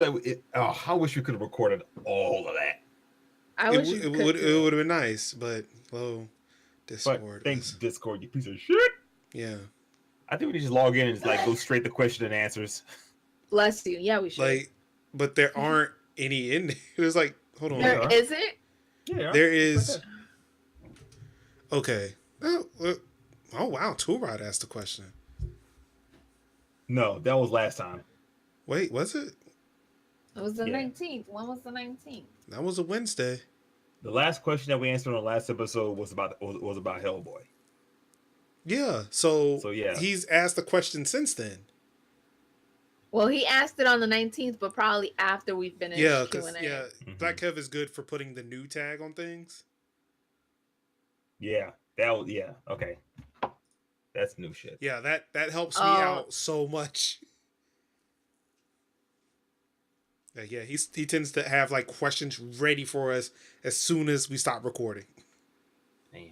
I wish we could have recorded all of that. I wish you could it too. would have been nice, but But Discord thanks, was Discord, you piece of shit. yeah. I think we can just log in and just like go straight to question and answers. Bless you. Yeah, we should. Like, but there aren't any in there. There's like, hold Yeah, they There on, are. isn't. Yeah, they are. there Just right is there. okay. Oh wow, Tool Rod asked the question. No, that was last time. Wait, was it? It was the Yeah. 19th. When was the 19th? That was a Wednesday. The last question that we answered on the last episode was about Hellboy. Yeah, so So yeah, he's asked the question since then. Well, he asked it on the 19th, but probably after we Yeah, finished Q because and A. yeah, Black Kev is good for putting the new tag on things. yeah, that was yeah. Okay, that's new shit. Yeah, that helps me Oh. out so much. Yeah, he tends to have like questions ready for us as soon as we stop recording. Man,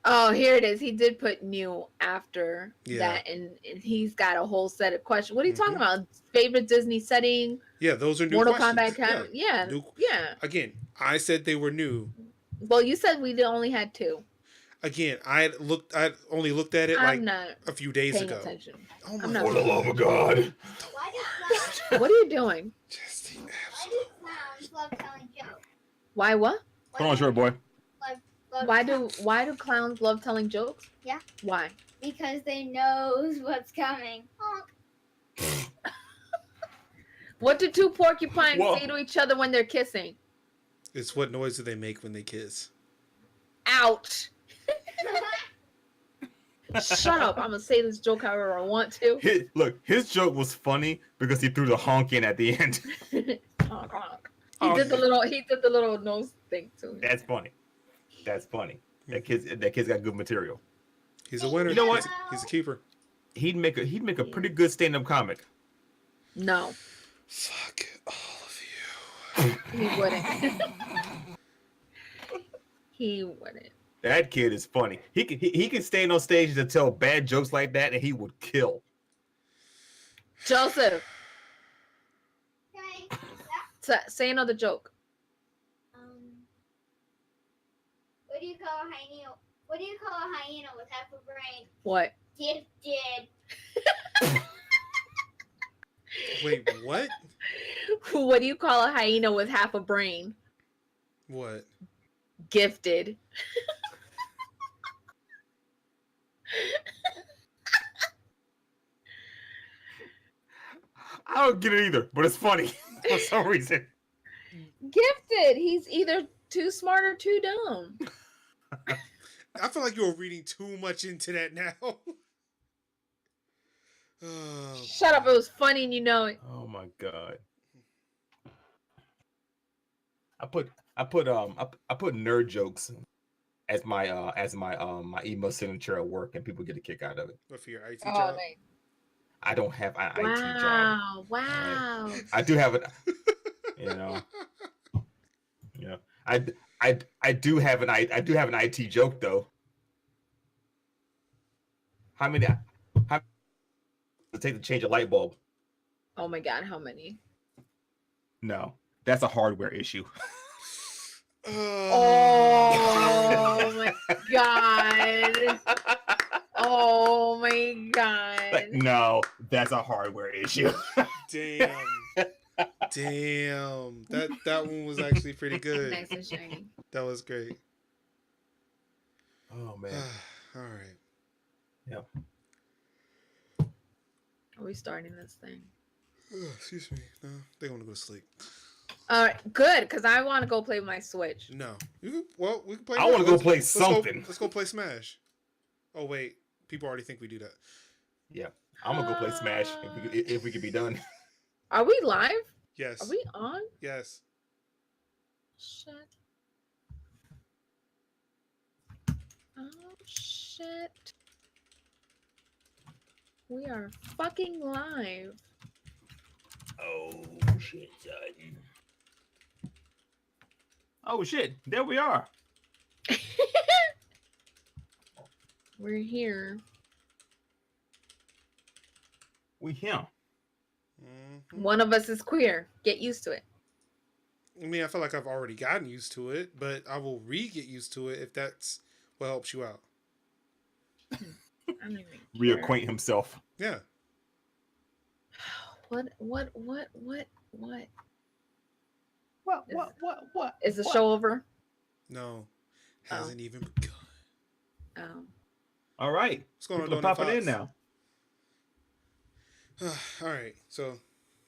Oh, here it is. He did put new after Yeah. that, and he's got a whole set of questions. What are you talking about? Favorite Disney setting? Yeah, those are new Mortal questions. Kombat cabinet? Yeah, New- yeah. Again, I said they were new. Well, you said we only had two. Again, I only looked at it I'm like not a few days paying ago. attention. Oh my I'm not for the love of God. Why do clowns, What are you doing? Just the why absolute. do clowns love telling jokes? Why what? Put on, short boy. Why do clowns love telling jokes? Yeah. Why? Because they knows what's coming. Honk. What do two porcupines Whoa. say to each other when they're kissing? It's what noise do they make when they kiss? Ouch! Shut up! I'm gonna say this joke however I want to. Look, his joke was funny because he threw the honk in at the end. Honk, honk. He did the little nose thing too. That's funny. That's funny. That kid's got good material. He's a winner. You know what? He's a keeper. He'd make a pretty good stand-up comic. No, Fuck all of you. he wouldn't. He wouldn't. That kid is funny. He can stand on stage and tell bad jokes like that, and he would kill. Joseph, Okay. say another joke. What do you call a hyena? What do you call a hyena with half a brain? What? Gifted. Wait, what? What do you call a hyena with half a brain? What? Gifted. I don't get it either, but it's funny for some reason. Gifted. He's either too smart or too dumb. I feel like you're reading too much into that now. Oh, Shut up! It was funny, and you know it. Oh my god. I put nerd jokes as my email signature at work, and people get a kick out of it. but for your IT Oh, job, nice. I don't have an IT job. Wow! Wow! I do have it. You know, I do have an IT joke though. How many? How does it take to change a light bulb? Oh my God! How many? No, that's a hardware issue. Oh my God! Oh my God! Like, no, that's a hardware issue. damn, damn. That one was actually pretty good. Nice and shiny. That was great. Oh man. All right. Yep. Are we starting this thing? Excuse me. No, they want to go to sleep. All right, good, because I want to go play with my Switch. No. We can play. I want to go let's- play let's something. Let's go play Smash. Oh wait, people already think we do that. Yeah, I'm gonna go play Smash if we could be done. Are we live? Yes. Are we on? Yes. Shit. Oh shit. We are fucking live. Oh shit, son. Oh shit, there we are. We're here. We here. One of us is queer. Get used to it. I mean, I feel like I've already gotten used to it, but I will get used to it if that's what helps you out. I don't even care. Reacquaint himself. Yeah. What? What? Is the show over? No. Hasn't even begun. Oh. All right. What's going People on, are Donut popping in Fox? now. All right. So, you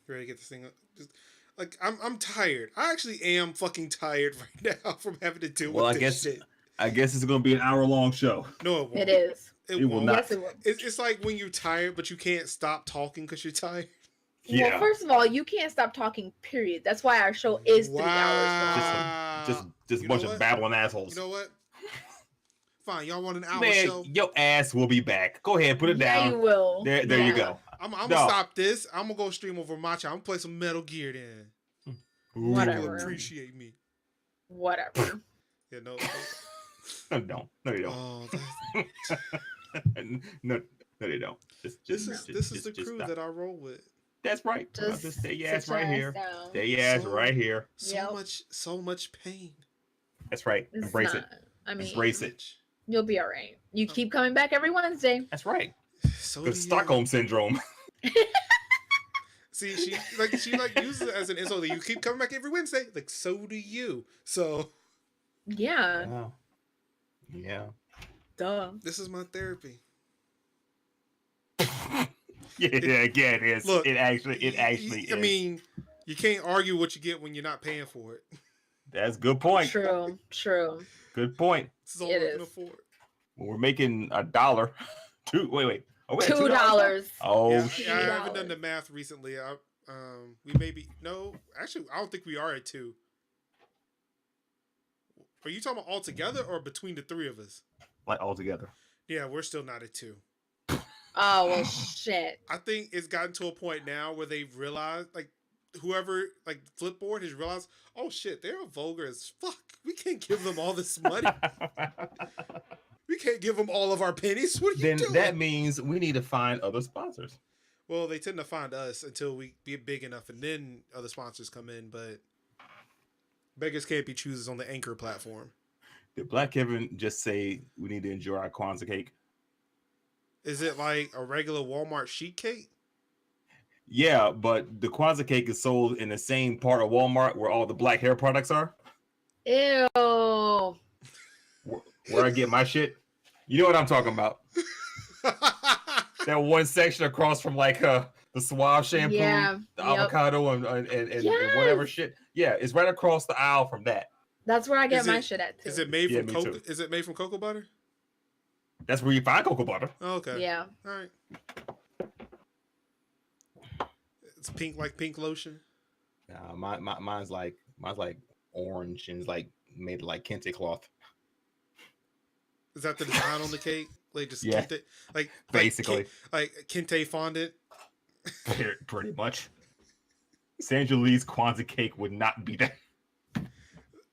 ready to get this thing up? Just, like, I'm tired. I actually am fucking tired right now from having to deal with this shit. I guess it's going to be an hour-long show. No, it won't. It is. It will won't. not. Yes, it will. It's like when you're tired, but you can't stop talking because you're tired. Yeah. Well, first of all, you can't stop talking. Period. That's why our show is 3 hours long. Just a bunch of babbling assholes. You know what? Fine, y'all want an hour Man, show? your ass will be back. Go ahead, put it Yeah, down. you will. There Yeah. you go. I'm gonna stop this. I'm gonna go stream over Matcha. I'm gonna play some Metal Gear then. Whatever. People appreciate me. Whatever. Yeah, no. No, you don't. Oh, no, they don't. this is the crew that I roll with. That's right. Just stay your ass sit right your here. ass down. Stay your ass right here. Yep. So much pain. That's right. It's Embrace not. it. I mean, Embrace it. you'll be all right. You keep coming back every Wednesday. That's right. So The Stockholm syndrome. See, she uses it as an insult. You keep coming back every Wednesday. Like, so do you. So Yeah. Wow. Yeah. Duh. this is my therapy. Yeah, it is. Look, it actually is. I mean, you can't argue what you get when you're not paying for it. That's a good point. True. Good point. This is all It we can is. afford. When we're making $1. Wait. Oh, wait, $2. Oh, Yeah, shit. I haven't done the math recently. We maybe no. Actually, I don't think we are at 2. Are you talking about all together or between the 3 of us? Like all together. Yeah, we're still not at 2. Oh well, shit. I think it's gotten to a point now where they've realized, like, whoever, like, Flipboard has realized, oh shit, they're vulgar as fuck. We can't give them all this money. We can't give them all of our pennies. What are you Then doing? that means we need to find other sponsors. Well, they tend to find us until we get big enough, and then other sponsors come in. But beggars can't be choosers on the Anchor platform. Did Black Kevin just say we need to enjoy our Kwanzaa cake? Is it like a regular Walmart sheet cake? Yeah, but the Kwanzaa cake is sold in the same part of Walmart where all the black hair products are. Ew. Where I get my shit. You know what I'm talking about. That one section across from like the Suave shampoo, Yeah, the yep. avocado and whatever shit. Yeah, it's right across the aisle from that. That's where I get Is my it- shit at too. Is it made Yeah, from me cocoa? too. Is it made from cocoa butter? That's where you find cocoa butter. Oh, okay. Yeah. All right. It's pink, like pink lotion. Mine's like orange and it's like made of like kente cloth. Is that the design on the cake? Like just Yeah. kente, like Basically. like kente fondant. Pretty much. Sandra Lee's Kwanzaa cake would not be that.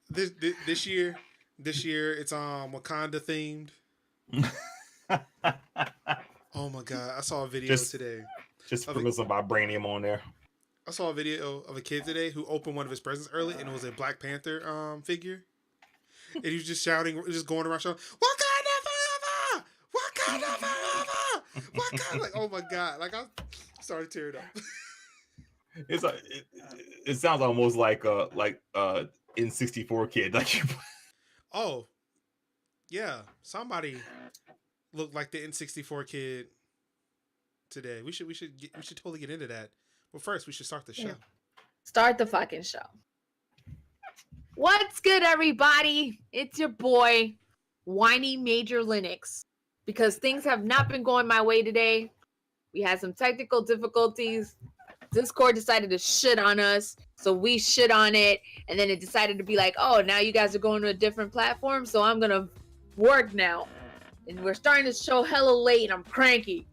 This year it's Wakanda themed. Oh my god! I saw a video today. Just put some vibranium on there. I saw a video of a kid today who opened one of his presents early, and it was a Black Panther figure, and he was just shouting, just going around shouting, "Wakanda forever! Wakanda forever! Wakanda!" Like, oh my god! Like I started tearing up. It's it sounds almost like N64 kid. Like Oh, yeah. Somebody looked like the N64 kid today. We should totally get into that. But first, we should start the show. Yeah. Start the fucking show. What's good, everybody? It's your boy, Whiny Major Linux. Because things have not been going my way today. We had some technical difficulties. Discord decided to shit on us, so we shit on it, and then it decided to be like, oh, now you guys are going to a different platform, so I'm gonna work now. And we're starting the show hella late, and I'm cranky.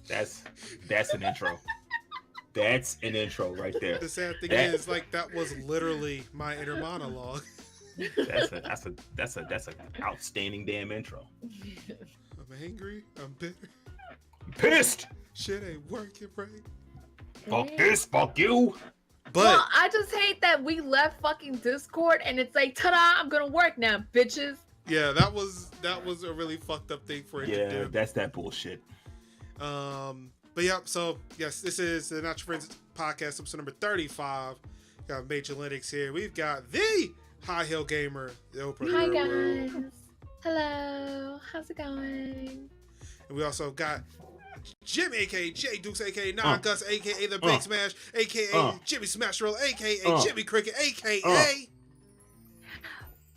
that's an intro. That's an intro right there. The sad thing is, like, that was literally my inner monologue. That's an outstanding damn intro. I'm angry. I'm bitter. Pissed. Shit ain't working right. Fuck this, fuck you. But Well, I just hate that we left fucking Discord and it's like, ta-da, I'm gonna work now, bitches. yeah, that was a really fucked up thing for it to Yeah, do. that's that bullshit. But yeah, so yes, this is the Notcho Friends podcast, episode number 35. Got Major Linux here. We've got the High Hill Gamer, the Oprah. Hi World. guys. Hello. How's it going? And we also got Jim, aka JayDukes, aka Non-Gus, aka The Big Smash, aka Jimmy Smash Roll, aka Jimmy Cricket, aka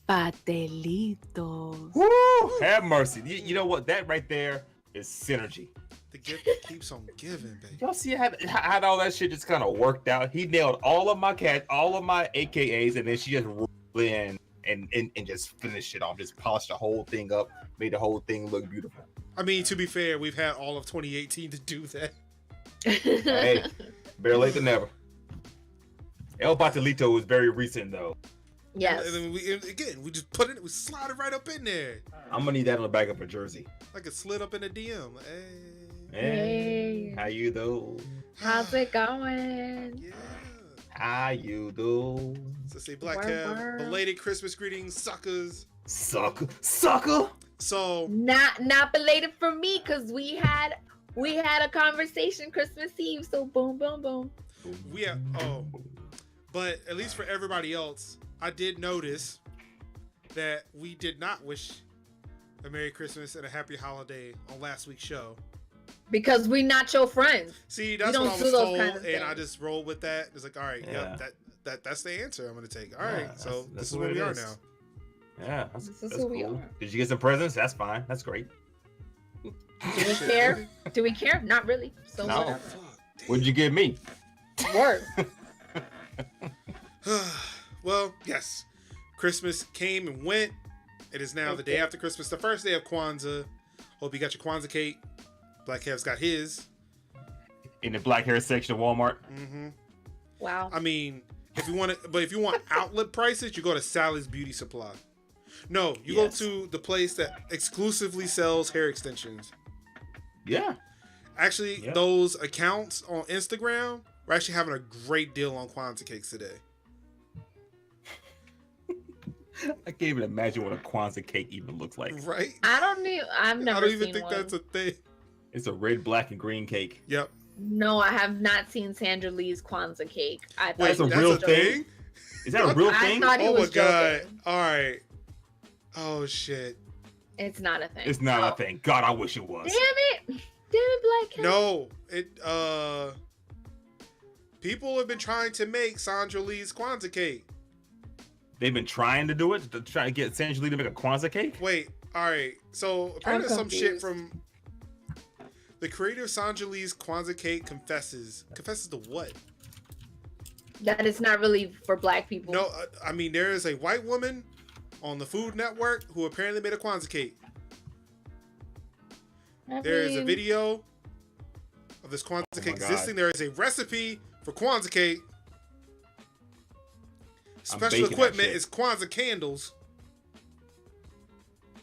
Patelitos. Woo! Have mercy. You know what? That right there is synergy. the gift that keeps on giving, baby. Y'all see how all that shit just kind of worked out? He nailed all of my AKAs, and then she just rolled in and just finished it off. Just polished the whole thing up, made the whole thing look beautiful. I mean, to be fair, we've had all of 2018 to do that. Hey, better late than never. El Batelito is very recent though. Yes. And then we just put it, we slide it right up in there. I'm gonna need that on the back of a jersey. Like it slid up in a DM. Hey. Hey, how you do? How's it going? Yeah. How you do? So say Black Word, Kev, word. belated Christmas greetings, suckers. Sucker. So Not belated for me, cause we had a conversation Christmas Eve. So boom, boom, boom. we have but at least for everybody else, I did notice that we did not wish a Merry Christmas and a Happy Holiday on last week's show. Because we not your friends. See, that's don't what I do was those told, kinds of and I things. just rolled with that. It's like, all right, Yeah. that's the answer I'm gonna take. All Yeah, right, so that's this is what where it we are is. now. Yeah, This is that's who we cool. are. Did you get some presents? That's fine. That's great. Do we care? Do we care? Not really. So No. whatever. Fuck, What'd you give me? Word. well, yes, Christmas came and went. It is now the day after Christmas, the first day of Kwanzaa. Hope you got your Kwanzaa cake. Black Kev's got his. In the black hair section of Walmart. Mm-hmm. Wow. I mean, if you want outlet prices, you go to Sally's Beauty Supply. No, you Yes. go to the place that exclusively sells hair extensions. Yeah. Actually, Yeah. those accounts on Instagram are actually having a great deal on Kwanzaa cakes today. I can't even imagine what a Kwanzaa cake even looks like. Right? I've never I don't even seen think one. that's a thing. It's a red, black, and green cake. Yep. No, I have not seen Sandra Lee's Kwanzaa cake. I thought Wait, That's a it was that's real a joking. thing? Is that a real I thing? thought he Oh my was god. joking. All right. Oh shit. It's not a thing. It's not Oh. a thing. God, I wish it was. Damn it, Black Cat. No, people have been trying to make Sandra Lee's Kwanzaa cake. They've been trying to do it, to try to get Sandra Lee to make a Kwanzaa cake. Wait, all right. So apparently some shit confused. from the creator of Sandra Lee's Kwanzaa cake confesses to what? That is not really for Black people. No, I mean there is a white woman on the Food Network who apparently made a Kwanzaa cake. There is a video of this Kwanzaa my cake God. existing. There is a recipe for Kwanzaa cake. I'm Special baking that equipment shit. is Kwanzaa candles.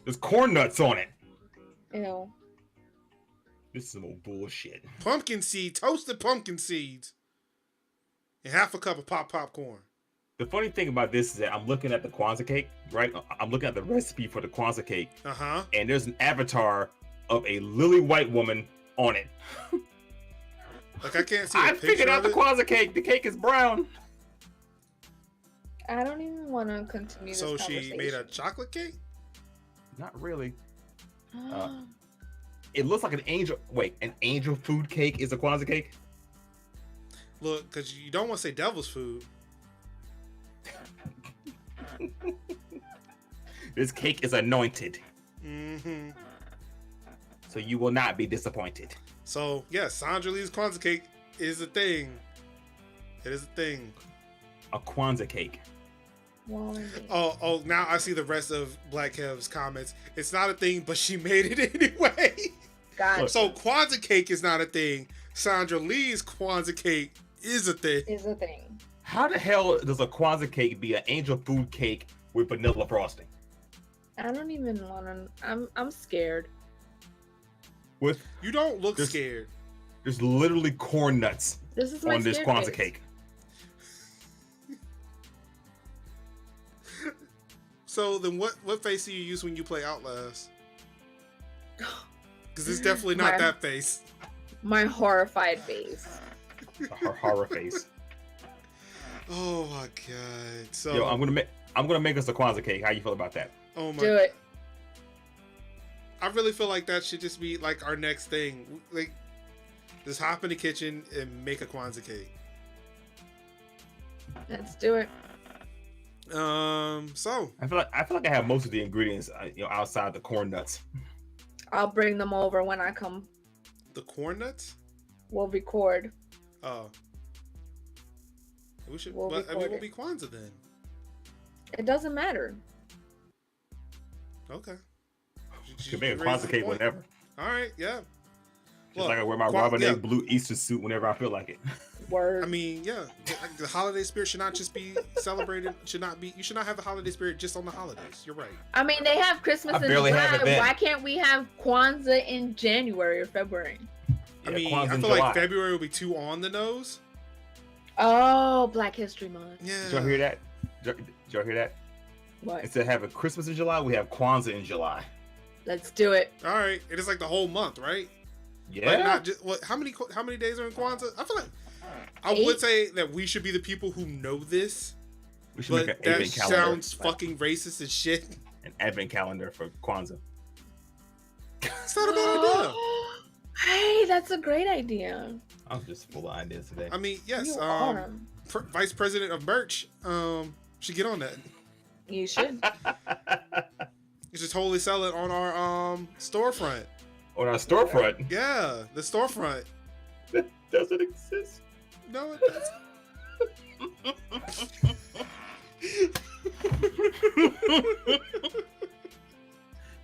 There's corn nuts on it. Ew. This is some old bullshit. Pumpkin seed, toasted pumpkin seeds, and half a cup of popcorn. The funny thing about this is that I'm looking at the Kwanzaa cake, right? I'm looking at the recipe for the Kwanzaa cake, Uh-huh. and there's an avatar of a lily white woman on it. Like I can't see a I picture figured out of the it. Kwanzaa cake. The cake is brown. I don't even want to continue this So conversation. she made a chocolate cake? Not really. It looks like an angel. Wait, an angel food cake is a Kwanzaa cake? Look, because you don't want to say devil's food. This cake is anointed, Mm-hmm. so you will not be disappointed. So, yes, Sandra Lee's Kwanzaa cake is a thing. It is a thing. A Kwanzaa cake. Oh, now I see the rest of Black Kev's comments. It's not a thing, but she made it anyway. God So Kwanzaa cake is not a thing. Sandra Lee's Kwanzaa cake is a thing. is a thing. How the hell does a Kwanzaa cake be an angel food cake with vanilla frosting? I don't even want to. I'm scared. With You don't look There's- scared. there's literally corn nuts This is my on this scared Kwanzaa face. cake. So then, what face do you use when you play Outlast? Because it's definitely not that face. My horrified face. Her horror face. Oh my god! So Yo, I'm gonna make us a Kwanzaa cake. How you feel about that? oh my. Do it. I really feel like that should just be like our next thing. Like, just hop in the kitchen and make a Kwanzaa cake. Let's do it. So I feel like I have most of the ingredients, outside the corn nuts. I'll bring them over when I come. the corn nuts. We'll record. Oh, we should. We'll But I mean, record we'll it. be Kwanzaa then. It doesn't matter. Okay. You can make a raise Kwanzaa the cake point. whenever. All right. Yeah. Just like I wear my Kwan- Robin yeah. egg blue Easter suit whenever I feel like it. Word. I mean, yeah, the holiday spirit should not just be celebrated. You should not have the holiday spirit just on the holidays. You're right. I mean, they have Christmas I in barely have July. it then. Why can't we have Kwanzaa in January or February? I Yeah, mean, Kwanzaa I in feel like July. February will be too on the nose. Oh, Black History Month. Yeah. Did y'all hear that? Did y'all hear that? What? Instead of having Christmas in July, we have Kwanzaa in July. Let's do it. All right. It is like the whole month, right? Yeah. Like not just what? How many days are in Kwanzaa? I feel like I would 8? say that we should be the people who know this, we should but make an that advent calendar. sounds fucking racist as shit. An advent calendar for Kwanzaa. It's not a bad idea. Hey, that's a great idea. I'm just full of ideas today. I mean, yes. You are. Vice President of Merch, should get on that. You should. You should totally sell it on our storefront. On our storefront. Yeah, the storefront. That doesn't exist. No, it doesn't.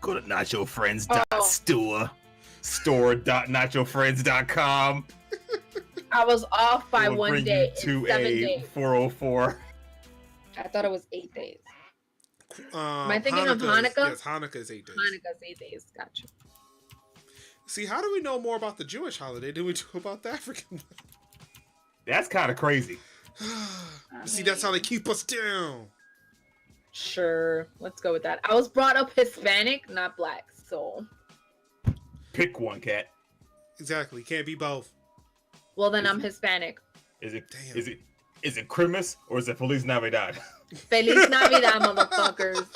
Go to nachofriends.store.nachofriends.com. I was off by It will one bring day. you to It's 7 a days. 404. I thought it was 8 days. Am I thinking of Hanukkah? Yes, Hanukkah is 8 days. Hanukkah's 8 days. Gotcha. See, how do we know more about the Jewish holiday than we do about the African one? That's kind of crazy. See, that's how they keep us down. Sure. Let's go with that. I was brought up Hispanic, not black. So, Pick one, cat. Exactly. Can't be both. well, then I'm Hispanic. Is it Damn. is it Christmas or is it Feliz Navidad? Feliz Navidad, motherfuckers.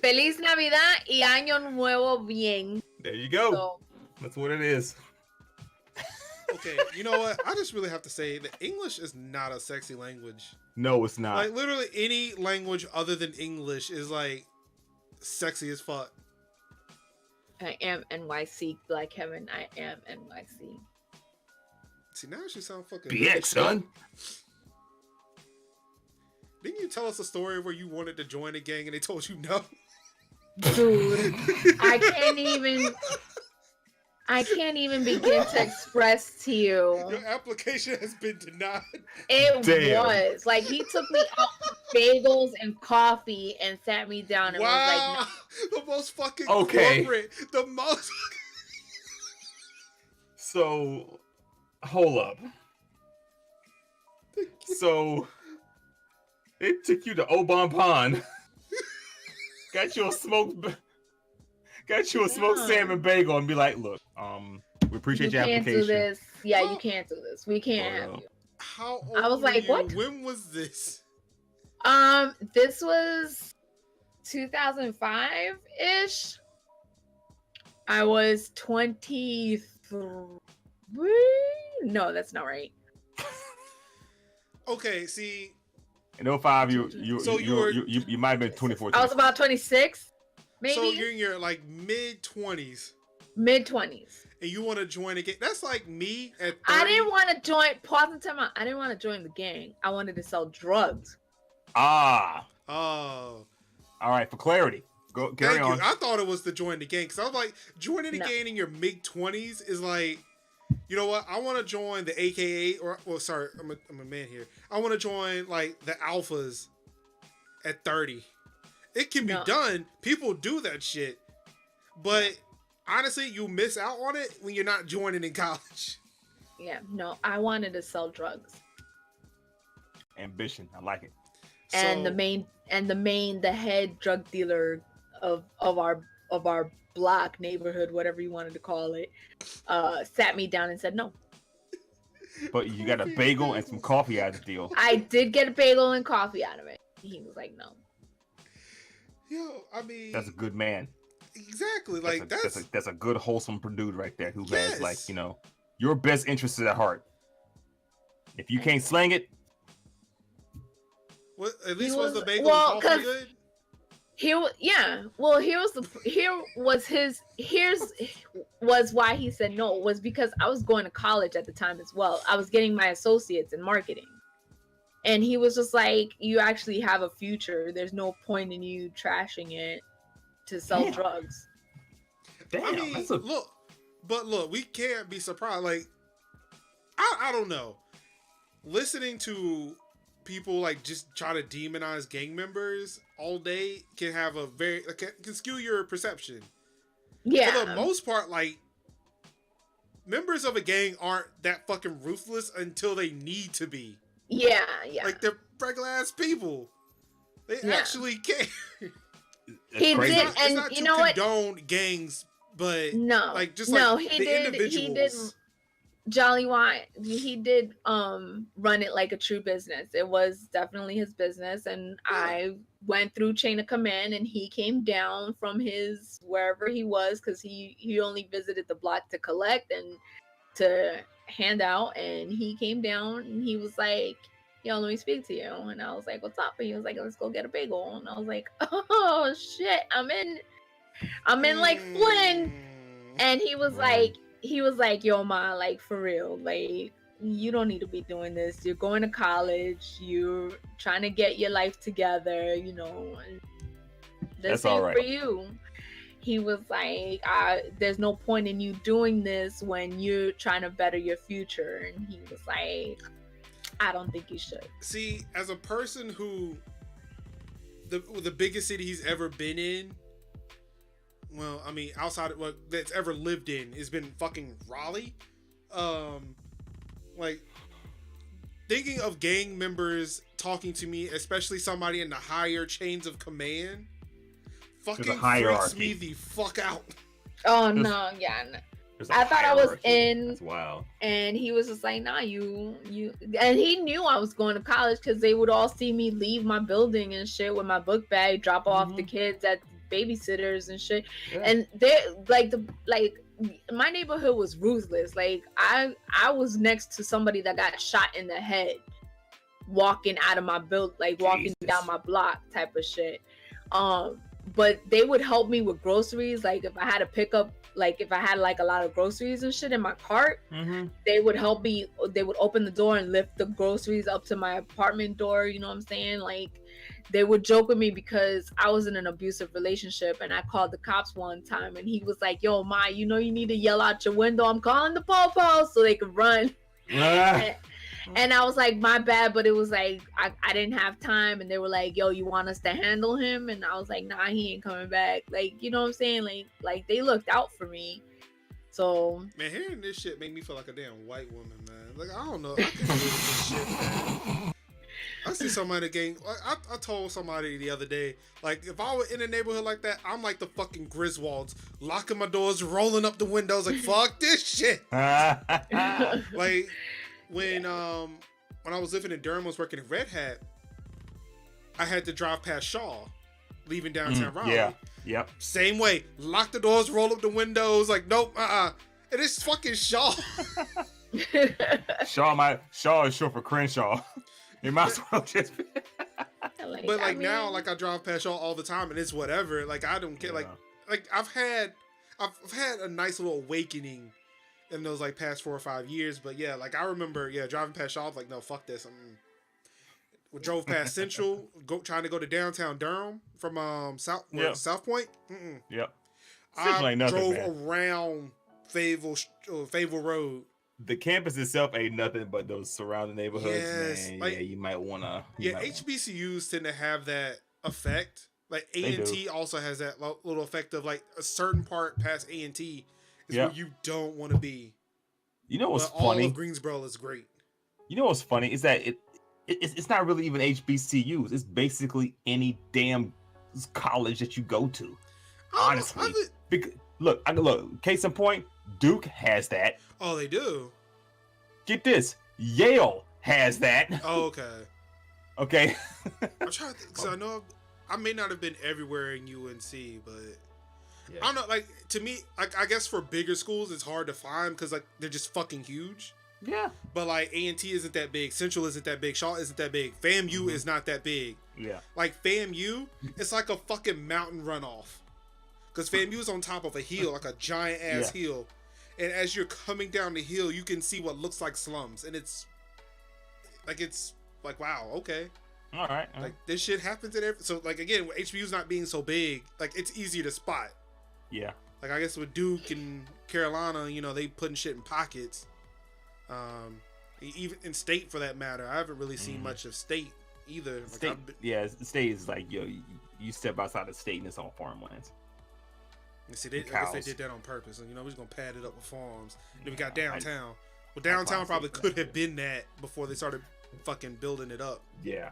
Feliz Navidad y Año Nuevo bien. There you go. So, That's what it is. Okay, you know what? I just really have to say that English is not a sexy language. No, it's not. Like, literally any language other than English is, like, sexy as fuck. I am NYC, Black Heaven. I am NYC. See, now she sound fucking... BX, son. Didn't you tell us a story where you wanted to join a gang and they told you no? Dude, I can't even begin to express to you. Your application has been denied. It Damn. was like he took me out for bagels and coffee and sat me down and was Wow. like, The most fucking Okay. corporate. The most... So, hold up. So, they took you to Obon Pond, got you a smoked salmon bagel, and be like, "Look, we appreciate you your can't application." do this. Yeah, Oh. you can't do this. We can't Oh, have no. you. How old I was were like, you? what? When was this? This was 2005-ish. I was 23. No, that's not right. Okay, see, In 05, you might have been 24. I was about 26, maybe so you're in your like mid-20s mid-20s. and you want to join a gang. That's like me at 30. I didn't want to join. Pause and time out. I didn't want to join the gang. I wanted to sell drugs. Ah, Oh, all right. For clarity, go carry thank on. you. I thought it was to join the gang because I was like, joining the No. gang in your mid-20s is like, you know what? I want to join the AKA, or well, sorry, I'm a man here. I want to join like the alphas at 30. It can be No. done. People do that shit, but honestly, you miss out on it when you're not joining in college. Yeah, no, I wanted to sell drugs. Ambition. I like it. And So, the head drug dealer of our block, neighborhood, whatever you wanted to call it, sat me down and said no. But you got a bagel and some coffee out of the deal. I did get a bagel and coffee out of it. He was like, no. yo, I mean, That's a good man. exactly. Like That's a good wholesome dude right there who Yes. has, like, your best interests at heart. If you can't slang it, what, at least was the was- bagel well, and coffee 'cause- good? Here's why he said no, was because I was going to college at the time as well. I was getting my associates in marketing. And he was just like, you actually have a future. There's no point in you trashing it to sell Damn. drugs. damn, I mean, that's a look, we can't be surprised. Like, I don't know. Listening to people like just try to demonize gang members all day can have a can skew your perception. Yeah. For the most part, like, members of a gang aren't that fucking ruthless until they need to be. Yeah. Like, they're regular ass people. They Yeah. actually care. That's He crazy. did, It's and not you to know what? condone gangs, but No. like just no, like he the did. individuals. He did. Jolly Wine, he did run it like a true business. It was definitely his business, and I went through chain of command, and he came down from his wherever he was, because he only visited the block to collect and to hand out, and he came down and he was like, yo, let me speak to you. And I was like, what's up? And he was like, let's go get a bagel. And I was like, oh shit, I'm in like Flynn. And he was like, yo, ma, like, for real, like, you don't need to be doing this. You're going to college. You're trying to get your life together, That's This all ain't right. for you. He was like, there's no point in you doing this when you're trying to better your future. And he was like, I don't think you should. See, as a person who the biggest city he's ever been in, well, I mean, outside of what that's ever lived in has been fucking Raleigh. Like, thinking of gang members talking to me, especially somebody in the higher chains of command, fucking freaks hierarchy. me the fuck out. Oh, There's- no, yeah. No. There's a I thought I was hierarchy. in, That's wild. and he was just like, nah, you, and he knew I was going to college because they would all see me leave my building and shit with my book bag, drop off the kids at babysitters and shit. Yeah. And they like my neighborhood was ruthless. Like I was next to somebody that got shot in the head walking out of my walking Jesus. down my block type of shit. But they would help me with groceries. Like if I had to pick up, like if I had like a lot of groceries and shit in my cart, they would help me. They would open the door and lift the groceries up to my apartment door. You know what I'm saying? Like they would joke with me because I was in an abusive relationship, and I called the cops one time, and he was like, yo, Ma, you need to yell out your window, I'm calling the po-po, so they could run. And I was like, my bad, but it was like I didn't have time. And they were like, yo, you want us to handle him? And I was like, nah, he ain't coming back. Like, you know what I'm saying? Like they looked out for me. So Man, hearing this shit made me feel like a damn white woman, man. Like, I don't know. I can't deal with this shit, man. I see somebody gang. I told somebody the other day, like, if I were in a neighborhood like that, I'm like the fucking Griswolds, locking my doors, rolling up the windows, like, fuck this shit. Like, when I was living in Durham, I was working at Red Hat, I had to drive past Shaw, leaving downtown Raleigh. Yeah. Yep. Same way, lock the doors, roll up the windows, like, nope, And it's fucking Shaw. Shaw is short for Crenshaw. You might as well just. But like now, like I drive past Shaw all the time, and it's whatever. Like I don't care. Yeah. Like I've had a nice little awakening in those like past 4 or 5 years. But yeah, like I remember, driving past Shaw, I was like, no, fuck this. We drove past Central, trying to go to downtown Durham from South Point. Yep. I ain't nothing, drove man. around Fayetteville Road. The campus itself ain't nothing but those surrounding neighborhoods, Yes, man. like- Yeah, you might wanna. HBCUs tend to have that effect Like They do. A&T also has that little effect of like a certain part past A&T is Yep. where you don't want to be. You know what's But all funny? of Greensboro is great. You know what's funny is that it's not really even HBCUs. It's basically any damn college that you go to. Honestly, because look, case in point, Duke has that. Oh, they do. Get this, Yale has that. Oh, okay. Okay. I'm trying to think, because I know I may not have been everywhere in UNC, but Yeah. I don't know. Like to me, I guess for bigger schools, it's hard to find because like they're just fucking huge. Yeah. But like A&T isn't that big, Central isn't that big, Shaw isn't that big, FAMU is not that big. Yeah. Like FAMU, it's like a fucking mountain runoff. Because FAMU is on top of a hill, like a giant ass hill. And as you're coming down the hill, you can see what looks like slums. And it's like, wow, okay. All right. Like this shit happens at every, so like again, with HBU's not being so big, like it's easier to spot. Yeah. Like I guess with Duke and Carolina, you know, they putting shit in pockets. Even in state for that matter, I haven't really seen much of state either. Like, State, the state is like you step outside the state and it's on farmlands. See, I guess they did that on purpose. And, you know, we're just gonna pad it up with farms. Then we got downtown. Well, downtown probably could have been that before they started fucking building it up. Yeah.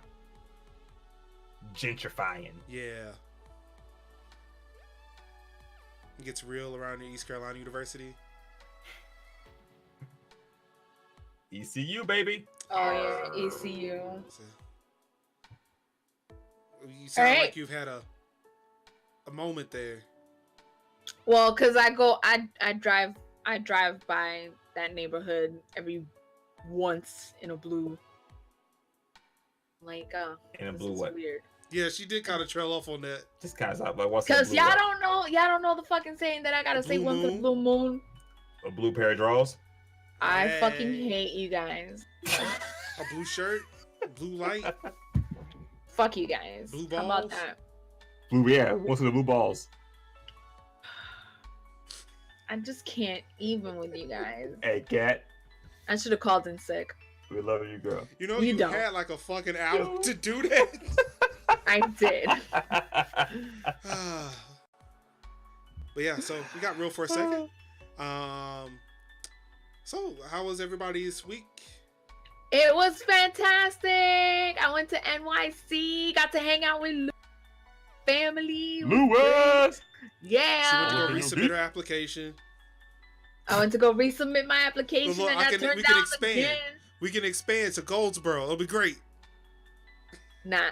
Gentrifying. Yeah. It gets real around the East Carolina University. ECU, baby. Oh yeah, ECU. So, you sound All right. like you've had a moment there. Well, cause I drive by that neighborhood every once in a blue. Like In a this blue is what? Weird. Yeah, she did kind of trail off on that. Just kind of like what's Cause a blue y'all what? don't know the fucking saying that I gotta say Blue one for the moon? blue moon. A blue pair of drawers. I Hey. fucking hate you guys. A blue shirt, blue light. Fuck you guys. Blue How about balls? that? Blue, yeah. What's the blue balls? I just can't even with you guys. Hey, cat. I should have called in sick. We love you, girl. You know, You you don't. had like a fucking hour to do that. I did. But yeah, so we got real for a second. So how was everybody's week? It was fantastic. I went to NYC, got to hang out with family. It was Lewis. great. Yeah. She went to go Yeah. resubmit her application. I went to go resubmit my application Well, look, and we got turned can down expand. again. We can expand to Goldsboro. It'll be great. Nah.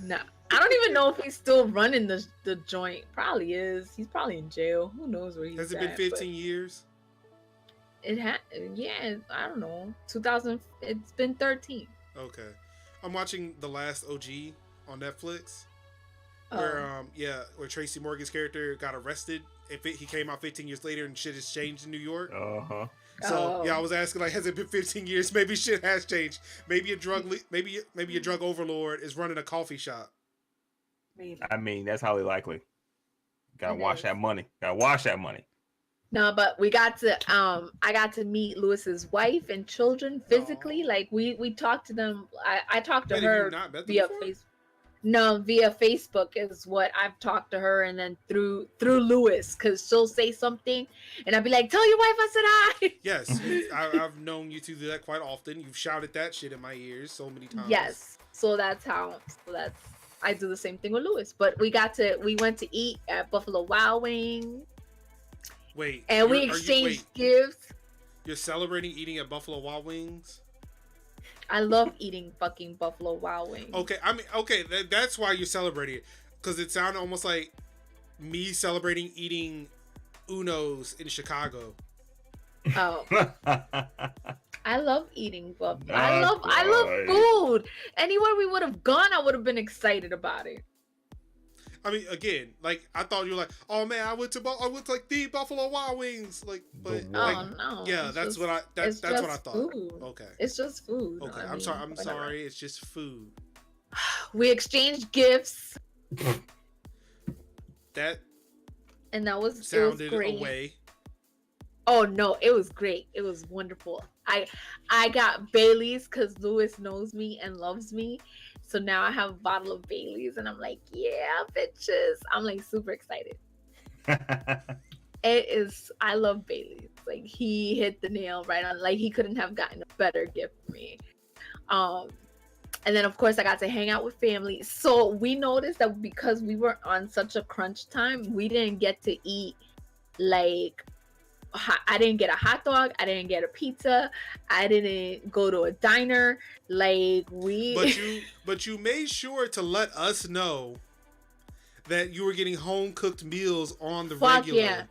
Nah. I don't even know if he's still running the joint. Probably is. He's probably in jail. Who knows where he's Has it at, been but 15 years? It had, yeah, I don't know. 2000, it's been 13. Okay. I'm watching The Last OG on Netflix. Where where Tracy Morgan's character got arrested. He came out 15 years later and shit has changed in New York. Uh-huh. So yeah, I was asking like, has it been 15 years? Maybe shit has changed. Maybe a drug overlord is running a coffee shop. Maybe. I mean, that's highly likely. Gotta It wash is. that money. Gotta wash that money. No, but we got to I got to meet Lewis's wife and children physically. Aw. Like we talked to them. I talked to Wait, have you her not met them via before? Facebook. No, via Facebook is what I've talked to her, and then through Lewis, because she'll say something, and I'll be like, "Tell your wife I said hi." Yes, I've known you two do that quite often. You've shouted that shit in my ears so many times. Yes. So that's how. So that's I do the same thing with Lewis. But we went to eat at Buffalo Wild Wings, Wait. and we are you- exchanged wait, gifts. You're celebrating eating at Buffalo Wild Wings? I love eating fucking Buffalo Wild Wings. Okay, I mean, okay, that's why you're celebrating it. Because it sounded almost like me celebrating eating Uno's in Chicago. Oh, I love eating buffalo. That's I love right. food. Anywhere we would have gone, I would have been excited about it. I mean, again, like, I thought you were like, oh man, I went to like the Buffalo Wild Wings. Like, but, The like, Oh no. yeah, it's that's just- what I, it's that's what I just thought. food. Okay. It's just food. Okay, I I'm mean, sorry. I'm whatever. sorry. It's just food. We exchanged gifts, That and it was sounded great. away. Oh no, it was great. It was wonderful. I got Bailey's because Lewis knows me and loves me, So now I have a bottle of Bailey's, and I'm like, yeah, bitches. I'm like super excited. It is. I love Bailey's. Like he hit the nail right on. Like he couldn't have gotten a better gift for me. And then of course I got to hang out with family. So we noticed that because we were on such a crunch time, we didn't get to eat like. I didn't get a hot dog. I didn't get a pizza. I didn't go to a diner. Like we. But you made sure to let us know that you were getting home cooked meals on the Fuck regular. yeah.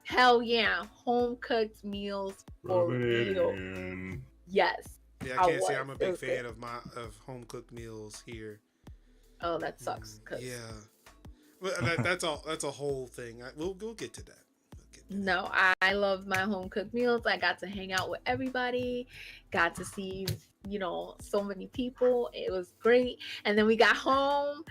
Hell yeah. Home cooked meals for real. Yes. Yeah, I can't say was. I'm a It big was fan good. of home cooked meals here. Oh, that sucks. Yeah, well, that's all. That's a whole thing. We'll get to that. No, I love my home cooked meals. I got to hang out with everybody, got to see, so many people. It was great. And then we got home.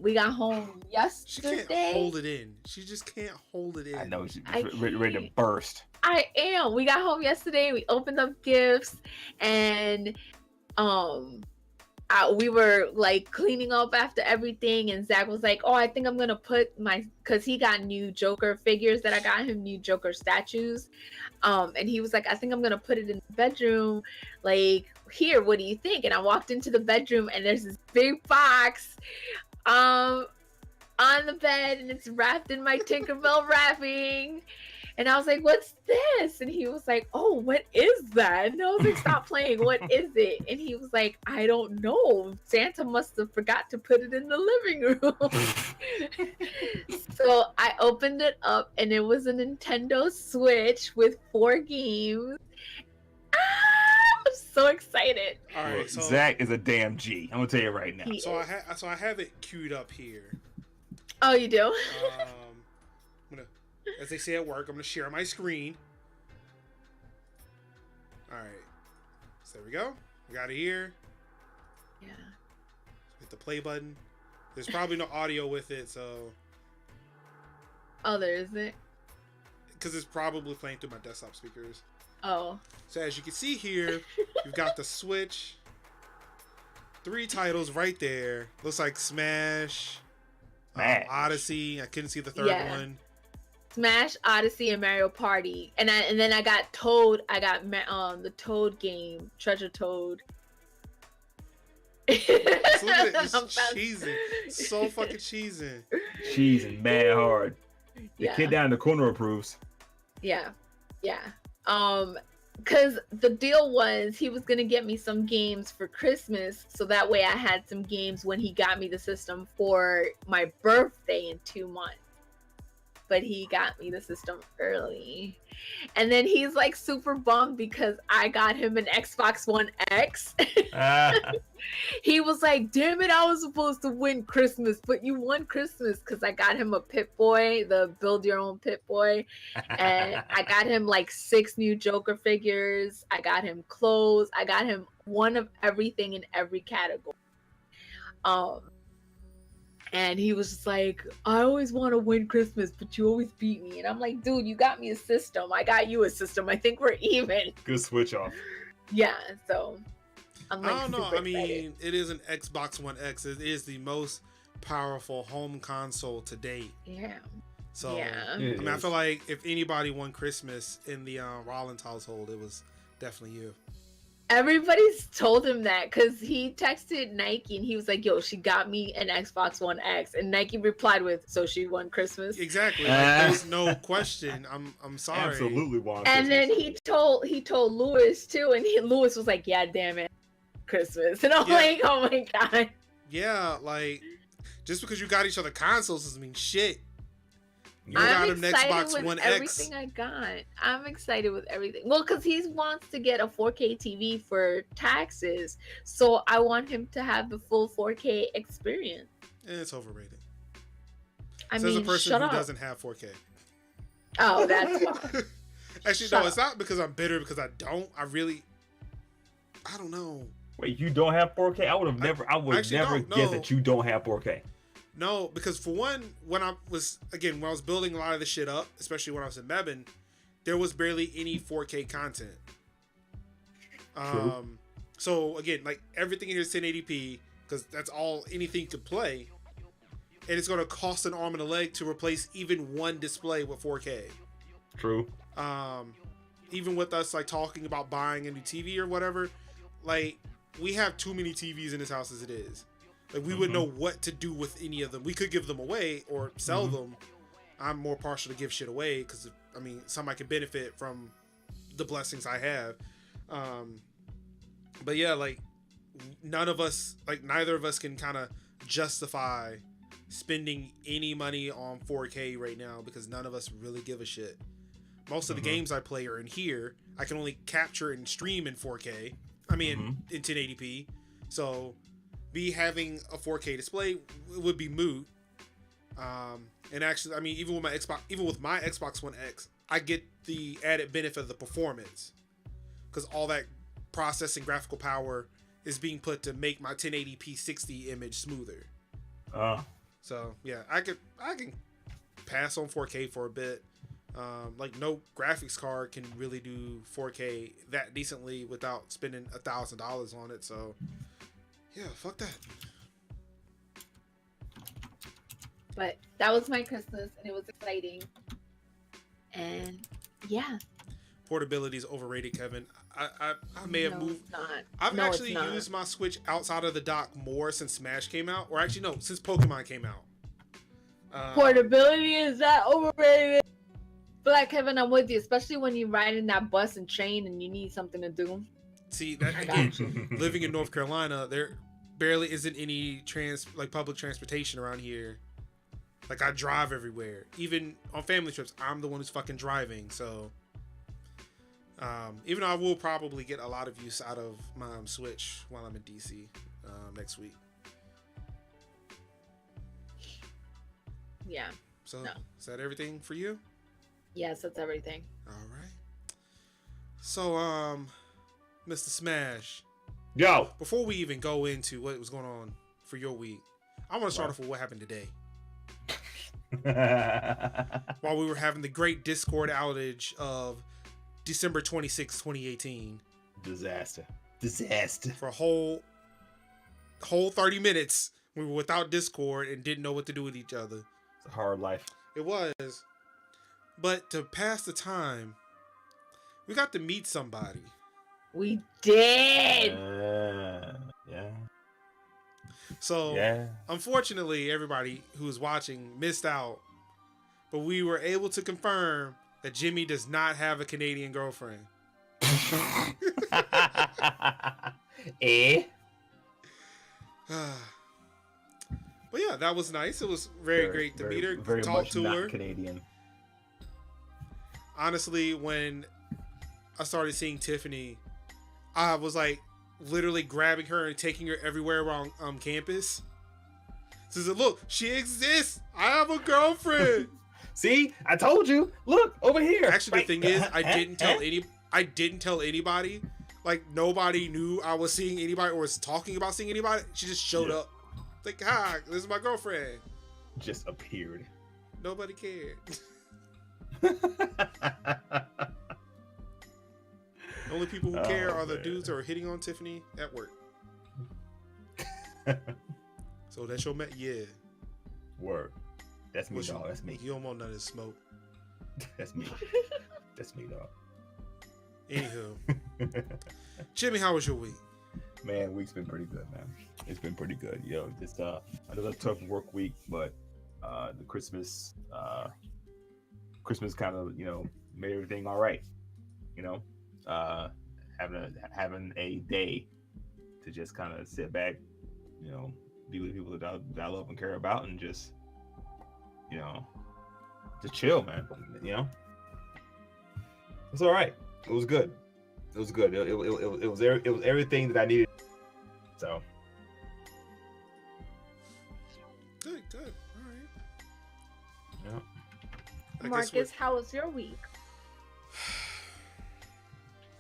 We got home She yesterday. can't hold it in. She just can't hold it in. I know she's ready to burst. I am. We got home yesterday. We opened up gifts, and we were like cleaning up after everything, and Zach was like, "Oh, I think I'm gonna put because he got new Joker figures that I got him, new Joker statues, and he was like, I think I'm gonna put it in the bedroom. Like, here, what do you think?" And I walked into the bedroom, and there's this big box, on the bed, and it's wrapped in my Tinkerbell wrapping. And I was like, "What's this?" And he was like, "Oh, what is that?" And I was like, "Stop playing. What is it?" And he was like, "I don't know. Santa must have forgot to put it in the living room." So I opened it up, and it was a Nintendo Switch with 4 games. I'm so excited. All right, Look, so Zach is a damn G. I'm gonna tell you right now. so I have it queued up here. Oh, you do? I'm gonna, as they say at work, I'm gonna share my screen. All right, so there we go. We got it here. Yeah. Hit the play button. There's probably no audio with it, so Oh, there isn't. because it's probably playing through my desktop speakers. Oh. So as you can see here, you've got the Switch. 3 titles right there. Looks like Smash, Odyssey. I couldn't see the third one. Smash, Odyssey, and Mario Party, and then I got Toad. I got the Toad game, Treasure Toad. So look at it, just cheesing, so fucking cheesing. Cheesing mad hard. The Yeah. kid down in the corner approves. Yeah. Because the deal was he was gonna get me some games for Christmas, so that way I had some games when he got me the system for my birthday in 2 months. But he got me the system early, and then he's like super bummed because I got him an Xbox One X. He was like, "Damn it, I was supposed to win Christmas, but you won Christmas," because I got him a Pip-Boy, the build your own Pip-Boy, and I got him like 6 new Joker figures. I got him clothes. I got him one of everything in every category. And he was just like, "I always want to win Christmas, but you always beat me." And I'm like, "Dude, you got me a system. I got you a system. I think we're even." Good switch off. Yeah, so I'm like, I don't know. super I mean, excited. it is an Xbox One X. It is the most powerful home console to date. Yeah. So, Yeah. I mean, I feel like if anybody won Christmas in the Rollins household, it was definitely you. Everybody's told him that because he texted Nike and he was like, "Yo, she got me an Xbox One X," and Nike replied with, "So she won Christmas." Exactly. Like, there's no question. I'm sorry. Absolutely won. And then Christmas. he told Lewis too, and Lewis was like, "Yeah, damn it, Christmas." And I'm Yeah. like, "Oh my god." Yeah, like just because you got each other consoles doesn't mean shit. You I'm got him an excited Xbox with One X. everything I got. I'm excited with everything. Well, because he wants to get a 4K TV for taxes, so I want him to have the full 4K experience. And it's overrated. I Says mean, a person shut who up. doesn't have 4K. Oh, that's fine. Actually, Shut no, it's up. not because I'm bitter, because I don't. I don't know. Wait, you don't have 4K? I would actually never don't, guess no. that you don't have 4K. No, because for one, when I was building a lot of this shit up, especially when I was in Mebane, there was barely any 4K content. True. So again, like everything in here is 1080p, because that's all anything could play. And it's going to cost an arm and a leg to replace even one display with 4K. True. Even with us like talking about buying a new TV or whatever, like we have too many TVs in this house as it is. Like we wouldn't know what to do with any of them. We could give them away or sell them. I'm more partial to give shit away because I mean somebody can benefit from the blessings I have. But yeah, like neither of us can kind of justify spending any money on 4K right now because none of us really give a shit. Most of the games I play are in here. I can only capture and stream in 4K. I mean, in 1080p. So, me having a 4K display would be moot. And actually, I mean, even with my Xbox One X, I get the added benefit of the performance because all that processing graphical power is being put to make my 1080p 60 image smoother. So yeah, I can pass on 4K for a bit. Like no graphics card can really do 4K that decently without spending $1,000 on it. So yeah, fuck that. But that was my Christmas, and it was exciting. And yeah, Portability is overrated, Kevin. I may have moved. It's not. I've actually used my Switch outside of the dock more since Smash came out, or actually no, since Pokemon came out. Portability is that overrated. But like Kevin, I'm with you, especially when you're riding that bus and train and you need something to do. See that again? Living in North Carolina, there barely isn't any public transportation around here. Like I drive everywhere, even on family trips. I'm the one who's fucking driving, so. Even though I will probably get a lot of use out of my Switch while I'm in DC next week. Yeah. So is that everything for you? Yes, that's everything. All right. So Mr. Smash. Yo. Before we even go into what was going on for your week, I want to start off with what happened today. While we were having the great Discord outage of December 26, 2018. Disaster. For a whole 30 minutes, we were without Discord and didn't know what to do with each other. It's a hard life. It was. But to pass the time, we got to meet somebody. We did! Yeah. So, unfortunately, everybody who's watching missed out. But we were able to confirm that Jimmy does not have a Canadian girlfriend. Eh? But yeah, that was nice. It was very great to meet her, very talk much to not her. Canadian. Honestly, when I started seeing Tiffany, I was like literally grabbing her and taking her everywhere around campus. So I said, look, she exists. I have a girlfriend. See, I told you. Look over here. Actually, the thing is, I didn't tell anybody. Like nobody knew I was seeing anybody or was talking about seeing anybody. She just showed up. Like, hi, this is my girlfriend. Just appeared. Nobody cared. The only people who care are the dudes that are hitting on Tiffany at work. So that's your Word. That's me, dog. That's me. You don't want none of this smoke. That's me. That's me, dog. Anywho. Jimmy, how was your week? Man, week's been pretty good, man. It's been pretty good. Yo, just another tough work week, but the Christmas kind of, made everything all right. Having a day to just kind of sit back, be with people that I love and care about, and just chill, man. It's all right. It was good. It was good. It was everything that I needed. So good. All right. Yeah. Marcus, how was your week?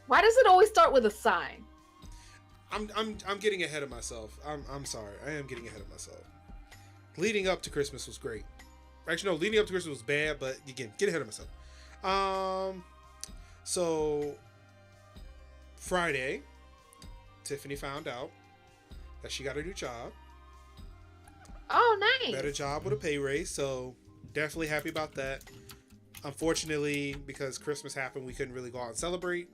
Why does it always start with a sigh? I'm getting ahead of myself. I'm sorry. I am getting ahead of myself. Leading up to Christmas was great. Actually, no. Leading up to Christmas was bad, but again, get ahead of myself. So Friday, Tiffany found out that she got a new job. Oh, nice. Better job with a pay raise, so definitely happy about that. Unfortunately, because Christmas happened, we couldn't really go out and celebrate.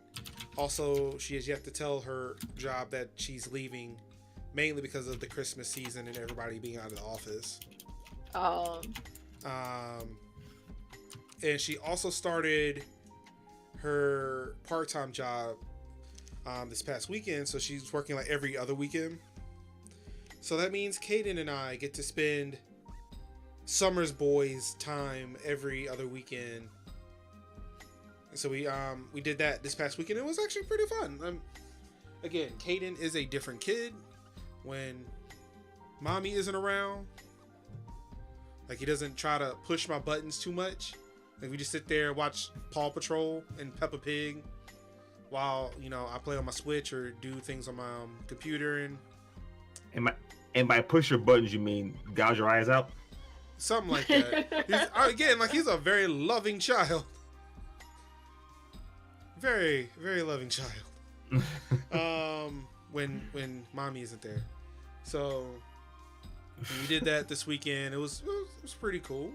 Also, she has yet to tell her job that she's leaving, mainly because of the Christmas season and everybody being out of the office. And she also started her part-time job this past weekend, so she's working like every other weekend. So that means Kaden and I get to spend Summer's boys time every other weekend. And so we did that this past weekend. It was actually pretty fun. Again, Kaden is a different kid when mommy isn't around. Like, he doesn't try to push my buttons too much. Like, we just sit there and watch Paw Patrol and Peppa Pig while, you know, I play on my Switch or do things on my computer. And by push your buttons, you mean gouge your eyes out? Something like that. He's a very loving child. Very, very loving child. When mommy isn't there. So we did that this weekend. It was pretty cool.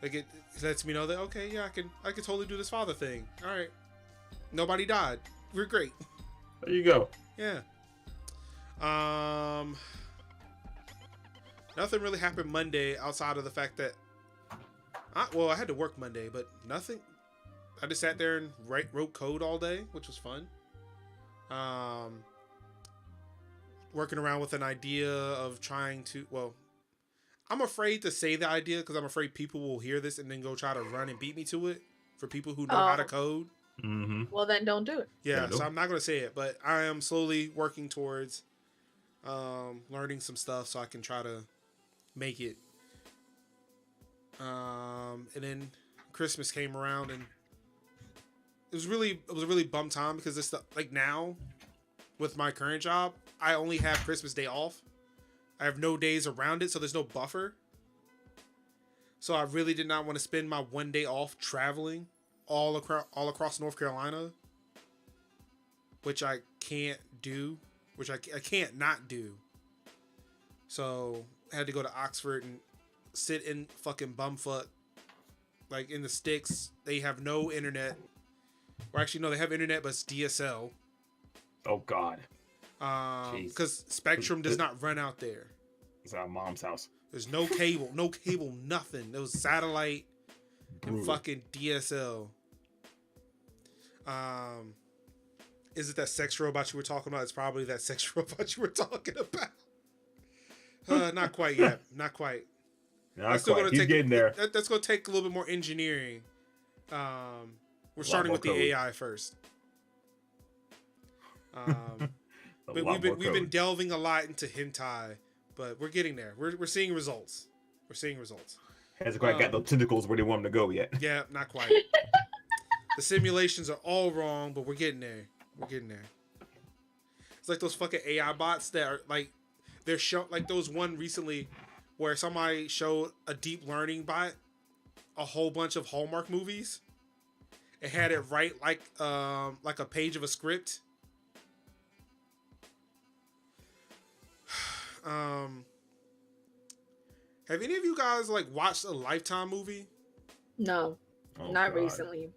Like, it lets me know that, okay, yeah, I can totally do this father thing. All right. Nobody died. We're great. There you go. Yeah. Nothing really happened Monday outside of the fact that I had to work Monday, but nothing. I just sat there and wrote code all day, which was fun. Working around with an idea of trying to, I'm afraid to say the idea because I'm afraid people will hear this and then go try to run and beat me to it for people who know how to code. Mm-hmm. Well, then don't do it. Yeah, so I'm not going to say it, but I am slowly working towards learning some stuff so I can try to make it. And then Christmas came around and it was a really bum time because this stuff, like, now with my current job, I only have Christmas Day off. I have no days around it, so there's no buffer. So I really did not want to spend my one day off traveling all across North Carolina, which I can't do, which I can't not do. So I had to go to Oxford and sit in fucking bumfuck, like in the sticks. They have no internet. Or actually, no, they have internet, but it's DSL. Oh, God. Because Spectrum does not run out there. It's our mom's house. There's no cable, nothing. There was satellite and fucking DSL. Is it that sex robot you were talking about? It's probably that sex robot you were talking about. Not quite yet. Not quite. Not quite. He's getting there. That's going to take a little bit more engineering. We're starting with the AI first. But we've been delving a lot into hentai, but we're getting there. We're seeing results. Hasn't quite got those tentacles where they want them to go yet. Yeah, not quite. The simulations are all wrong, but we're getting there. It's like those fucking AI bots that are like, they're like those one recently where somebody showed a deep learning bot a whole bunch of Hallmark movies. It had it write like a page of a script. Have any of you guys like watched a Lifetime movie? No, not recently.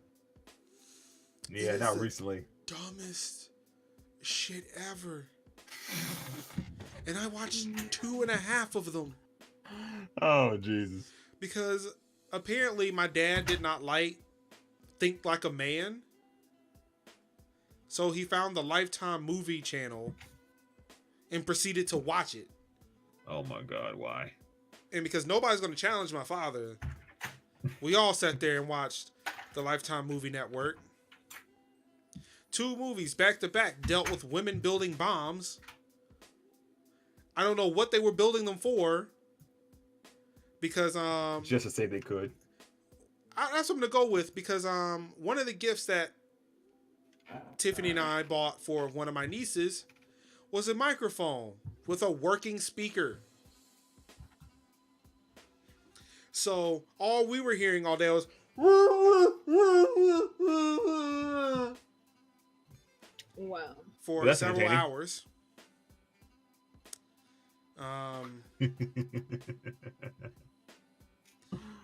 Yeah, not recently. Dumbest shit ever. And I watched 2.5 of them. Oh, Jesus. Because apparently my dad did not like Think Like a Man. So he found the Lifetime movie channel and proceeded to watch it. Oh my God, why? And because nobody's going to challenge my father, we all sat there and watched the Lifetime Movie Network. 2 movies back to back dealt with women building bombs. I don't know what they were building them for. Because just to say they could. That's something to go with because one of the gifts that Tiffany and I bought for one of my nieces was a microphone with a working speaker. So all we were hearing all day was wow. for several hours.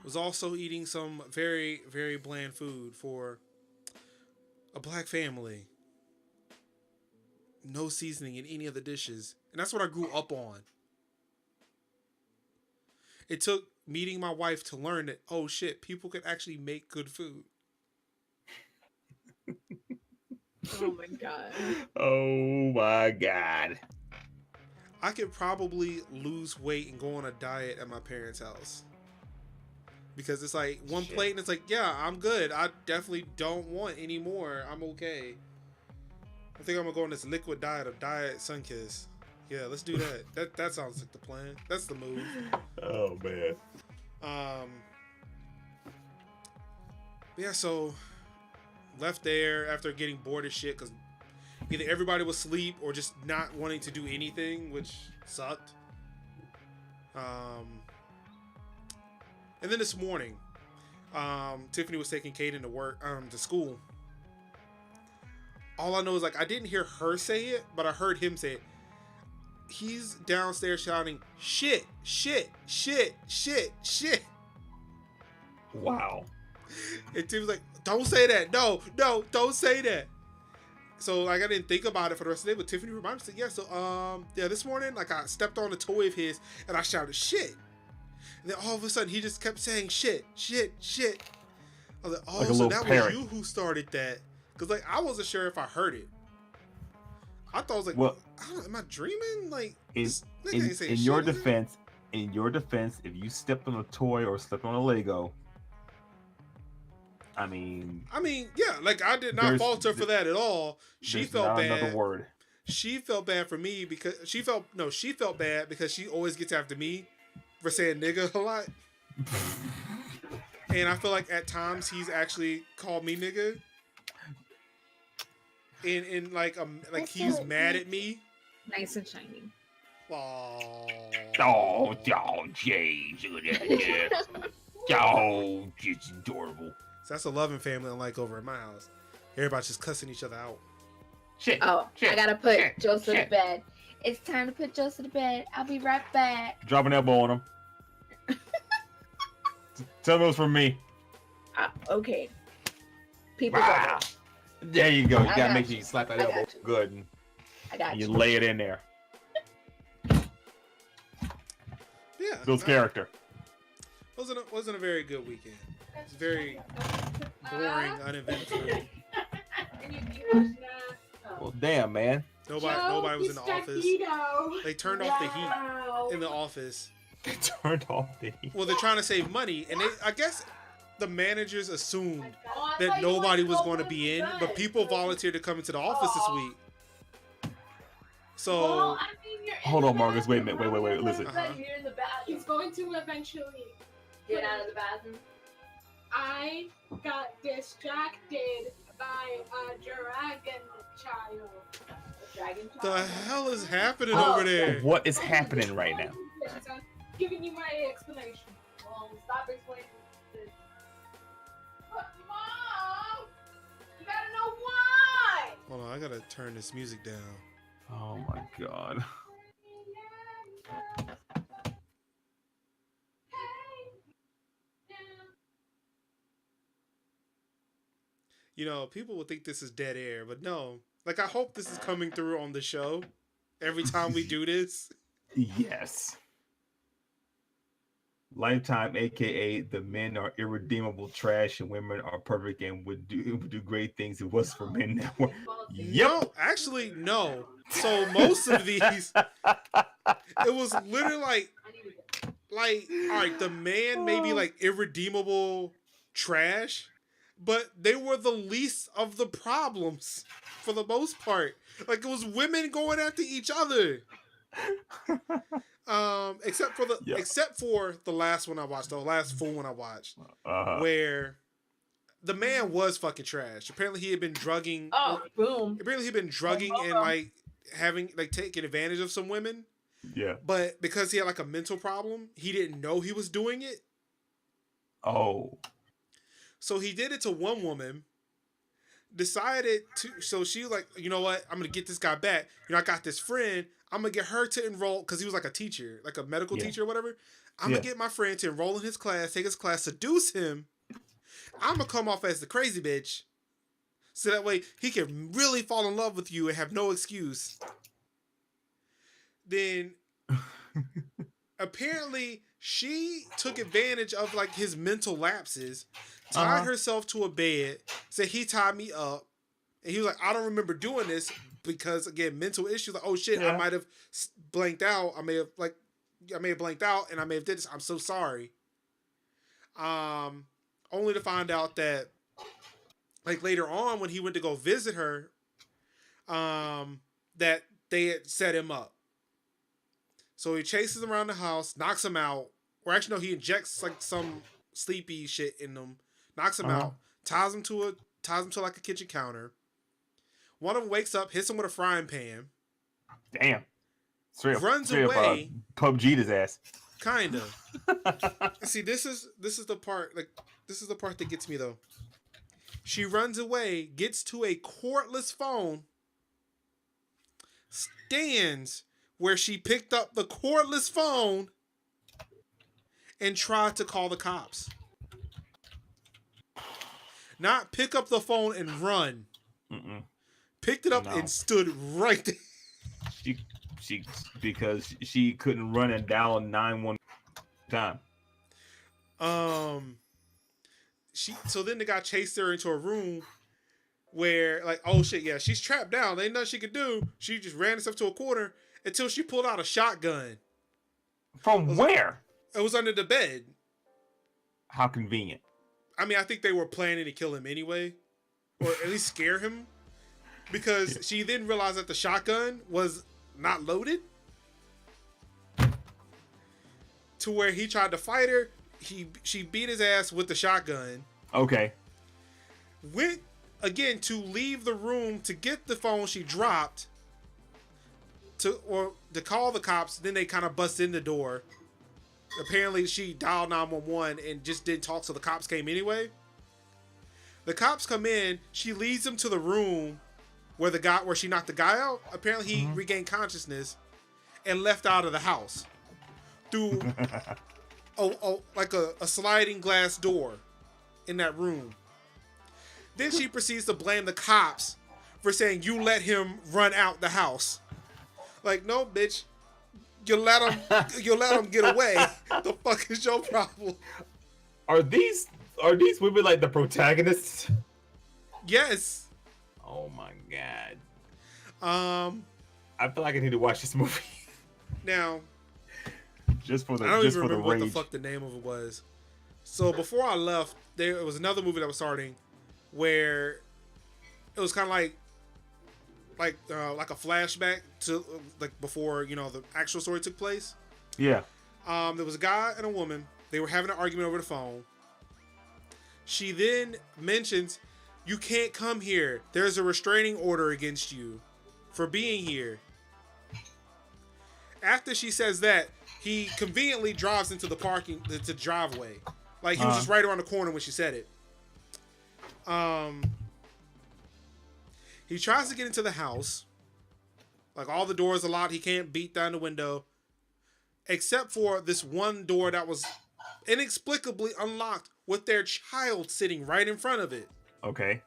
Was also eating some very, very bland food for a black family. No seasoning in any of the dishes. And that's what I grew up on. It took meeting my wife to learn that, oh shit, people can actually make good food. Oh my god. Oh my god. I could probably lose weight and go on a diet at my parents' house. Because it's like one Shit. plate and it's like, yeah, I'm good. I definitely don't want any more. I'm okay. I think I'm gonna go on this liquid diet of Diet Sunkiss. Yeah, let's do that. That sounds like the plan. That's the move. Oh man. Yeah, so left there after getting bored as shit because either everybody was asleep or just not wanting to do anything, which sucked. And then this morning, Tiffany was taking Kaden to work, to school. All I know is like I didn't hear her say it, but I heard him say it. He's downstairs shouting, "Shit, shit, shit, shit, shit." Wow. And Tim was like, "Don't say that. No, don't say that." So like I didn't think about it for the rest of the day, but Tiffany reminded me, yeah, this morning, like I stepped on a toy of his and I shouted shit. And then all of a sudden he just kept saying shit, shit, shit. I was like, oh, Like a so little that parrot. was you who started that. Cause like I wasn't sure if I heard it. I thought I was like, Well, I don't know, am I dreaming? Like in, this nigga ain't saying in shit, your is he? defense, if you stepped on a toy or stepped on a Lego, I mean, Yeah, like I did not There's- fault her for that at all. She there's felt not bad. another word. She felt bad for me because she felt bad because she always gets after me for saying nigga a lot. And I feel like at times he's actually called me nigga. And like he's mad at me. Nice and shiny. Aww. Oh, Jay, oh, it's adorable. So that's a loving family unlike over at my house. Everybody's just cussing each other out. Shit. Oh, shit, I gotta put shit, Joseph shit. to bed. It's time to put Joseph to bed. I'll be right back. Drop an elbow on him. Tell them it was from me. Okay. People Ah, there you go. You I gotta got make you. sure you slap that I got elbow you. good, and I got you you. lay it in there. Yeah. Builds character. Wasn't a very good weekend. It's very boring, uneventful. Well, damn, man. Nobody was in the office. They turned off the heat in the office. They turned off the heat. Well, they're trying to save money, and I guess the managers assumed that nobody was going to be in, but people volunteered to come into the office this week. So, Hold on, Marcus. Wait a minute. Wait. Listen. Uh-huh. He's going to eventually Get out of the bathroom. I got distracted by a dragon child. the hell is happening Oh. over there? What is happening right now? I'm giving you my explanation. Well, stop explaining this. Mom! You gotta know why! Hold on, I gotta turn this music down. Oh my god. You know, people will think this is dead air, but no. Like, I hope this is coming through on the show every time we do this. Yes. Lifetime, aka the men are irredeemable trash and women are perfect and would do great things if it was for men that were. Yep. No, actually, no. So most of these, it was literally like, all right, the man may be like irredeemable trash, but they were the least of the problems for the most part. Like, it was women going after each other. Except for the last one I watched, the last full one I watched, where the man was fucking trash. Apparently he had been drugging. Oh, boom. Apparently he'd been drugging and like having like taking advantage of some women. Yeah. But because he had like a mental problem, he didn't know he was doing it. Oh. So he did it to one woman. decided to. So she was like, you know what? I'm gonna get this guy back. You know, I got this friend. I'm gonna get her to enroll because he was like a teacher, like a medical teacher or whatever. I'm gonna get my friend to enroll in his class, take his class, seduce him. I'm gonna come off as the crazy bitch, so that way he can really fall in love with you and have no excuse. Then apparently she took advantage of like his mental lapses, tied herself to a bed, said he tied me up, and he was like, I don't remember doing this because again, mental issues. Like, oh shit, I might have blanked out. I may have blanked out, and I may have did this. I'm so sorry. Only to find out that like later on when he went to go visit her, that they had set him up. So he chases him around the house, knocks him out. Or actually, no, he injects like some sleepy shit in them, knocks him out, ties him to like a kitchen counter. One of them wakes up, hits him with a frying pan. Damn. Runs away. PUBG'd his ass. Kind of. See, this is the part. Like, this is the part that gets me though. She runs away, gets to a cordless phone, stands where she picked up the cordless phone and tried to call the cops. Not pick up the phone and run. Picked it up and stood right there. She because she couldn't run and dial 911 time. So then the guy chased her into a room where like, oh shit, yeah, she's trapped down. There ain't nothing she could do. She just ran herself to a corner until she pulled out a shotgun. From where? It was under the bed. How convenient. I mean, I think they were planning to kill him anyway, or at least scare him, because she then realized that the shotgun was not loaded. To where he tried to fight her, she beat his ass with the shotgun. Okay. Went again to leave the room to get the phone she dropped. To call the cops. Then they kind of bust in the door. Apparently she dialed 911 and just didn't talk, so the cops came anyway. The cops come in. She leads them to the room where she knocked the guy out. Apparently he regained consciousness and left out of the house through like a sliding glass door in that room. Then she proceeds to blame the cops for saying you let him run out the house. Like, no, bitch. You let him get away. The fuck is your problem? Are these women like the protagonists? Yes. Oh my god. I feel like I need to watch this movie. Now, just for the I don't just even for remember the rage. what the fuck the name of it was. So before I left, there was another movie that was starting where it was kind of like a flashback to like before, you know, the actual story took place. Yeah. There was a guy and a woman. They were having an argument over the phone. She then mentions, "You can't come here. There's a restraining order against you for being here." After she says that, he conveniently drives into the driveway. Like he was just right around the corner when she said it. He tries to get into the house. Like all the doors are locked. He can't beat down the window. Except for this one door that was inexplicably unlocked with their child sitting right in front of it. Okay.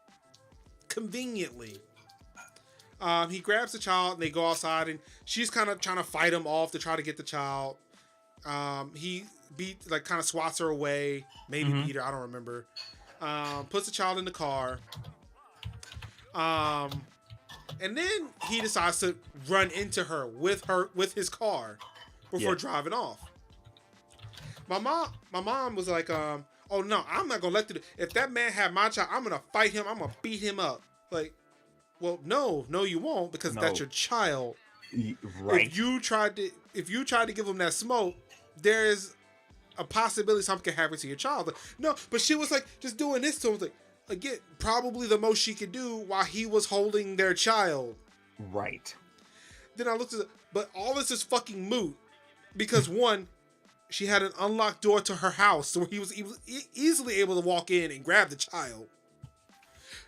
Conveniently. He grabs the child and they go outside and she's kind of trying to fight him off to try to get the child. He kind of swats her away. Maybe beat her. I don't remember. Puts the child in the car. And then he decides to run into her with his car before driving off. My mom was like, oh no, I'm not gonna let you. If that man had my child, I'm gonna fight him. I'm gonna beat him up. Like, well, no, you won't, because that's your child. Right. If you tried to give him that smoke, there's a possibility something can happen to your child. Like, no, but she was like just doing this to him. Like, again, probably the most she could do while he was holding their child. Right. Then I looked at it, but all this is fucking moot because one, she had an unlocked door to her house, so he was easily able to walk in and grab the child.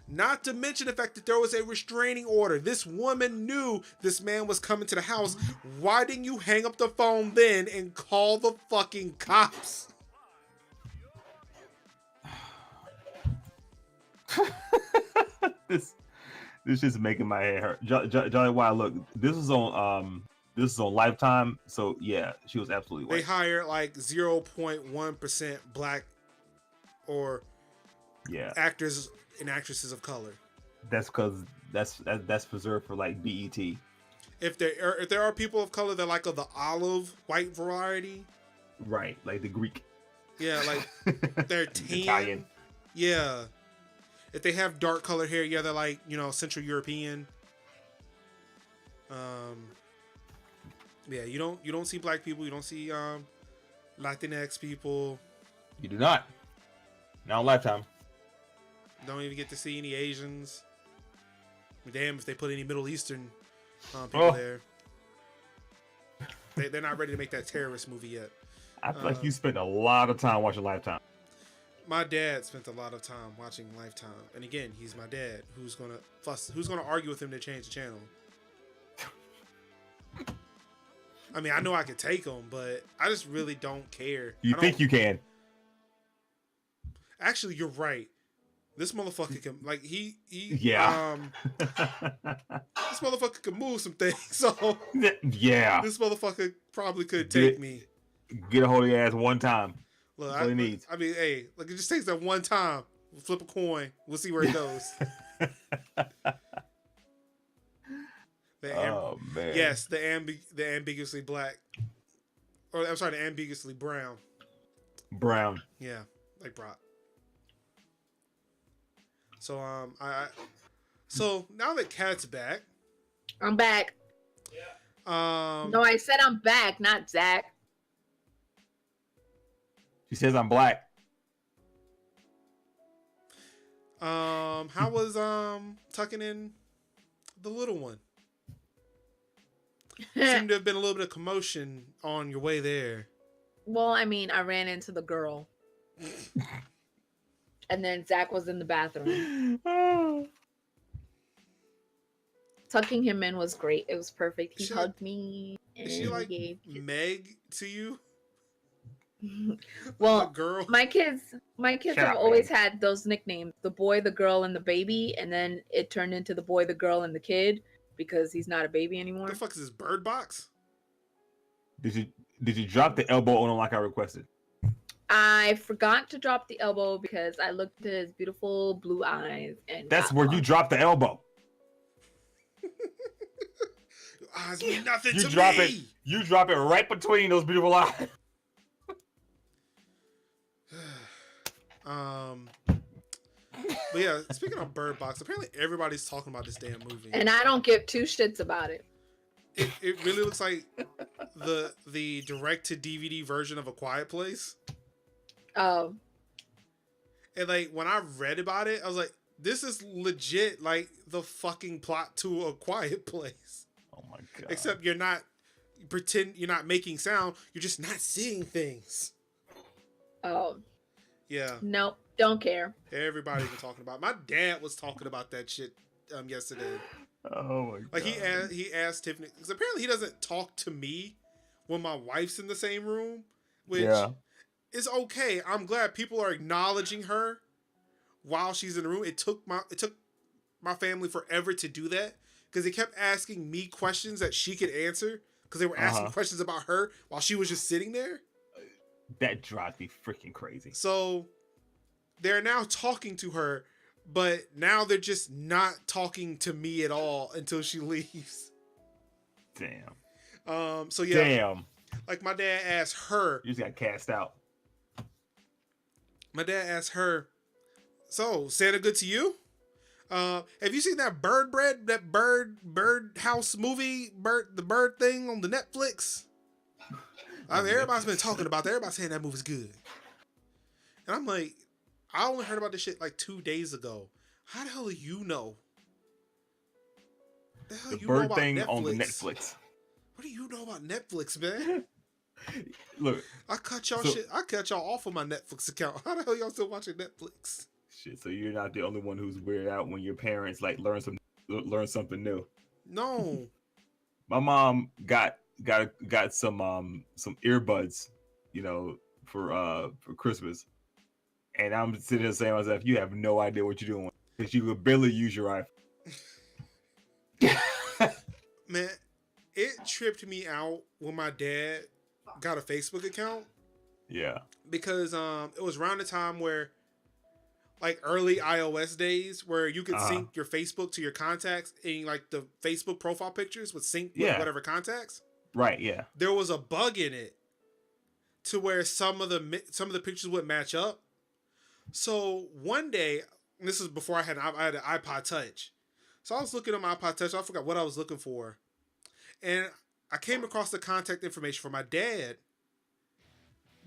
Not to mention the fact that there was a restraining order. This woman knew this man was coming to the house. Why didn't you hang up the phone then and call the fucking cops? This just making my head hurt. Johnny Wild, look, this is on Lifetime, so yeah, she was absolutely They white. hire like 0.1% black or actors and actresses of color. That's because that's preserved for like BET. If there are people of color that like of the olive white variety, right? Like the Greek. Yeah, like they're tan. Italian. Yeah. If they have dark colored hair, yeah, they're like, Central European. Yeah, you don't see black people, you don't see Latinx people. You do not. Not on Lifetime. Don't even get to see any Asians. Damn if they put any Middle Eastern people there. They're not ready to make that terrorist movie yet. I feel like you spent a lot of time watching Lifetime. My dad spent a lot of time watching Lifetime, and again, he's my dad. Who's gonna argue with him to change the channel? I mean, I know I could take him, but I just really don't care. You think you can? Actually, you're right. This motherfucker can, like, he yeah. This motherfucker can move some things, so yeah. This motherfucker probably could take me. Get a hold of your ass one time. Look, that's all he needs. I mean, hey, look, it just takes that one time. We'll flip a coin. We'll see where it goes. Oh man. Yes, the ambiguously black, or I'm sorry, the ambiguously brown. Brown. Yeah, like Brock. So so now that Kat's back, I'm back. No, I said I'm back, not Zach. She says I'm black. How was tucking in the little one? Seemed to have been a little bit of commotion on your way there. Well, I mean, I ran into the girl. And then Zach was in the bathroom. Tucking him in was great. It was perfect. He hugged me. Is she like Meg to you? Well, girl. my kids have always had those nicknames: the boy, the girl, and the baby. And then it turned into the boy, the girl, and the kid because he's not a baby anymore. What the fuck is this, Bird Box? Did you drop the elbow on him like I requested? I forgot to drop the elbow because I looked at his beautiful blue eyes, and that's where you drop the elbow. Eyes mean nothing to me. You drop it right between those beautiful eyes. But yeah, speaking of Bird Box, apparently everybody's talking about this damn movie, and I don't give two shits about it. It really looks like the direct to DVD version of A Quiet Place. Oh. And like when I read about it, I was like, this is legit like the fucking plot to A Quiet Place. Oh my god. Except you're not making sound, you're just not seeing things. Oh. Yeah. Nope, don't care. Everybody's been talking about it. My dad was talking about that shit yesterday. Oh my god. Like he asked Tiffany, because apparently he doesn't talk to me when my wife's in the same room, which is okay. I'm glad people are acknowledging her while she's in the room. It took my family forever to do that because they kept asking me questions that she could answer because they were asking questions about her while she was just sitting there. That drives me freaking crazy. So they're now talking to her, but now they're just not talking to me at all until she leaves. Damn. So yeah. Damn. Like my dad asked her. You just got cast out. My dad asked her, so Santa good to you? Have you seen that bird house movie, the bird thing on the Netflix? I mean, everybody's been talking about that. Everybody's saying that movie's good. And I'm like, I only heard about this shit like 2 days ago. How the hell do you know? The bird thing on the Netflix. What do you know about Netflix, man? Look, I cut y'all shit. I cut y'all off of my Netflix account. How the hell y'all still watching Netflix? Shit, so you're not the only one who's weirded out when your parents like learn something new. No. My mom got some earbuds, for Christmas, and I'm sitting there saying to myself, "You have no idea what you're doing because you could barely use your iPhone." Man, it tripped me out when my dad got a Facebook account. Yeah. Because it was around the time where, like, early iOS days where you could sync your Facebook to your contacts and like the Facebook profile pictures would sync with whatever contacts. Right. Yeah. There was a bug in it to where some of the pictures would match up. So one day, and this is before I had an iPod Touch. So I was looking at my iPod Touch. I forgot what I was looking for. And I came across the contact information for my dad.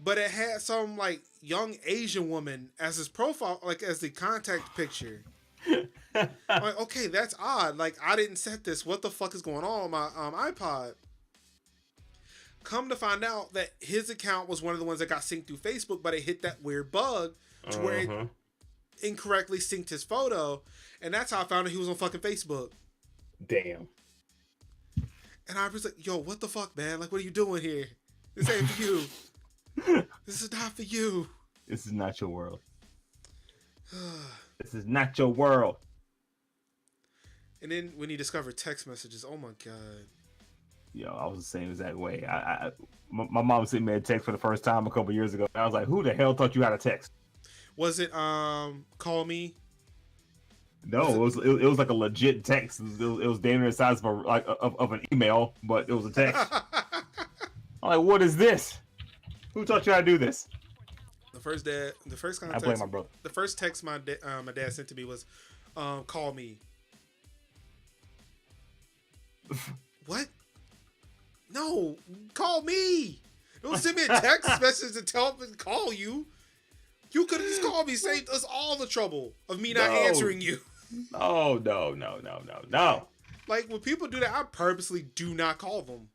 But it had some like young Asian woman as his profile, like as the contact picture. I'm like, okay, that's odd. Like, I didn't set this. What the fuck is going on my iPod? Come to find out that his account was one of the ones that got synced through Facebook, but it hit that weird bug to where it incorrectly synced his photo. And that's how I found out he was on fucking Facebook. Damn. And I was like, yo, what the fuck, man? Like, what are you doing here? This ain't for you. This is not for you. This is not your world. This is not your world. And then when he discovered text messages, oh my god. Yo, I was the same exact way. My mom sent me a text for the first time a couple years ago. I was like, "Who the hell taught you how to text?" Was it call me? No, it was like a legit text. It was damn near the size of an email, but it was a text. I'm like, "What is this? Who taught you how to do this?" The first contact, I blame my brother. The first text my dad sent to me was, "Call me." What? No, call me. Don't send me a text message to tell me to call you. You could have just called me, saved us all the trouble of me not answering you. No. Like, when people do that, I purposely do not call them.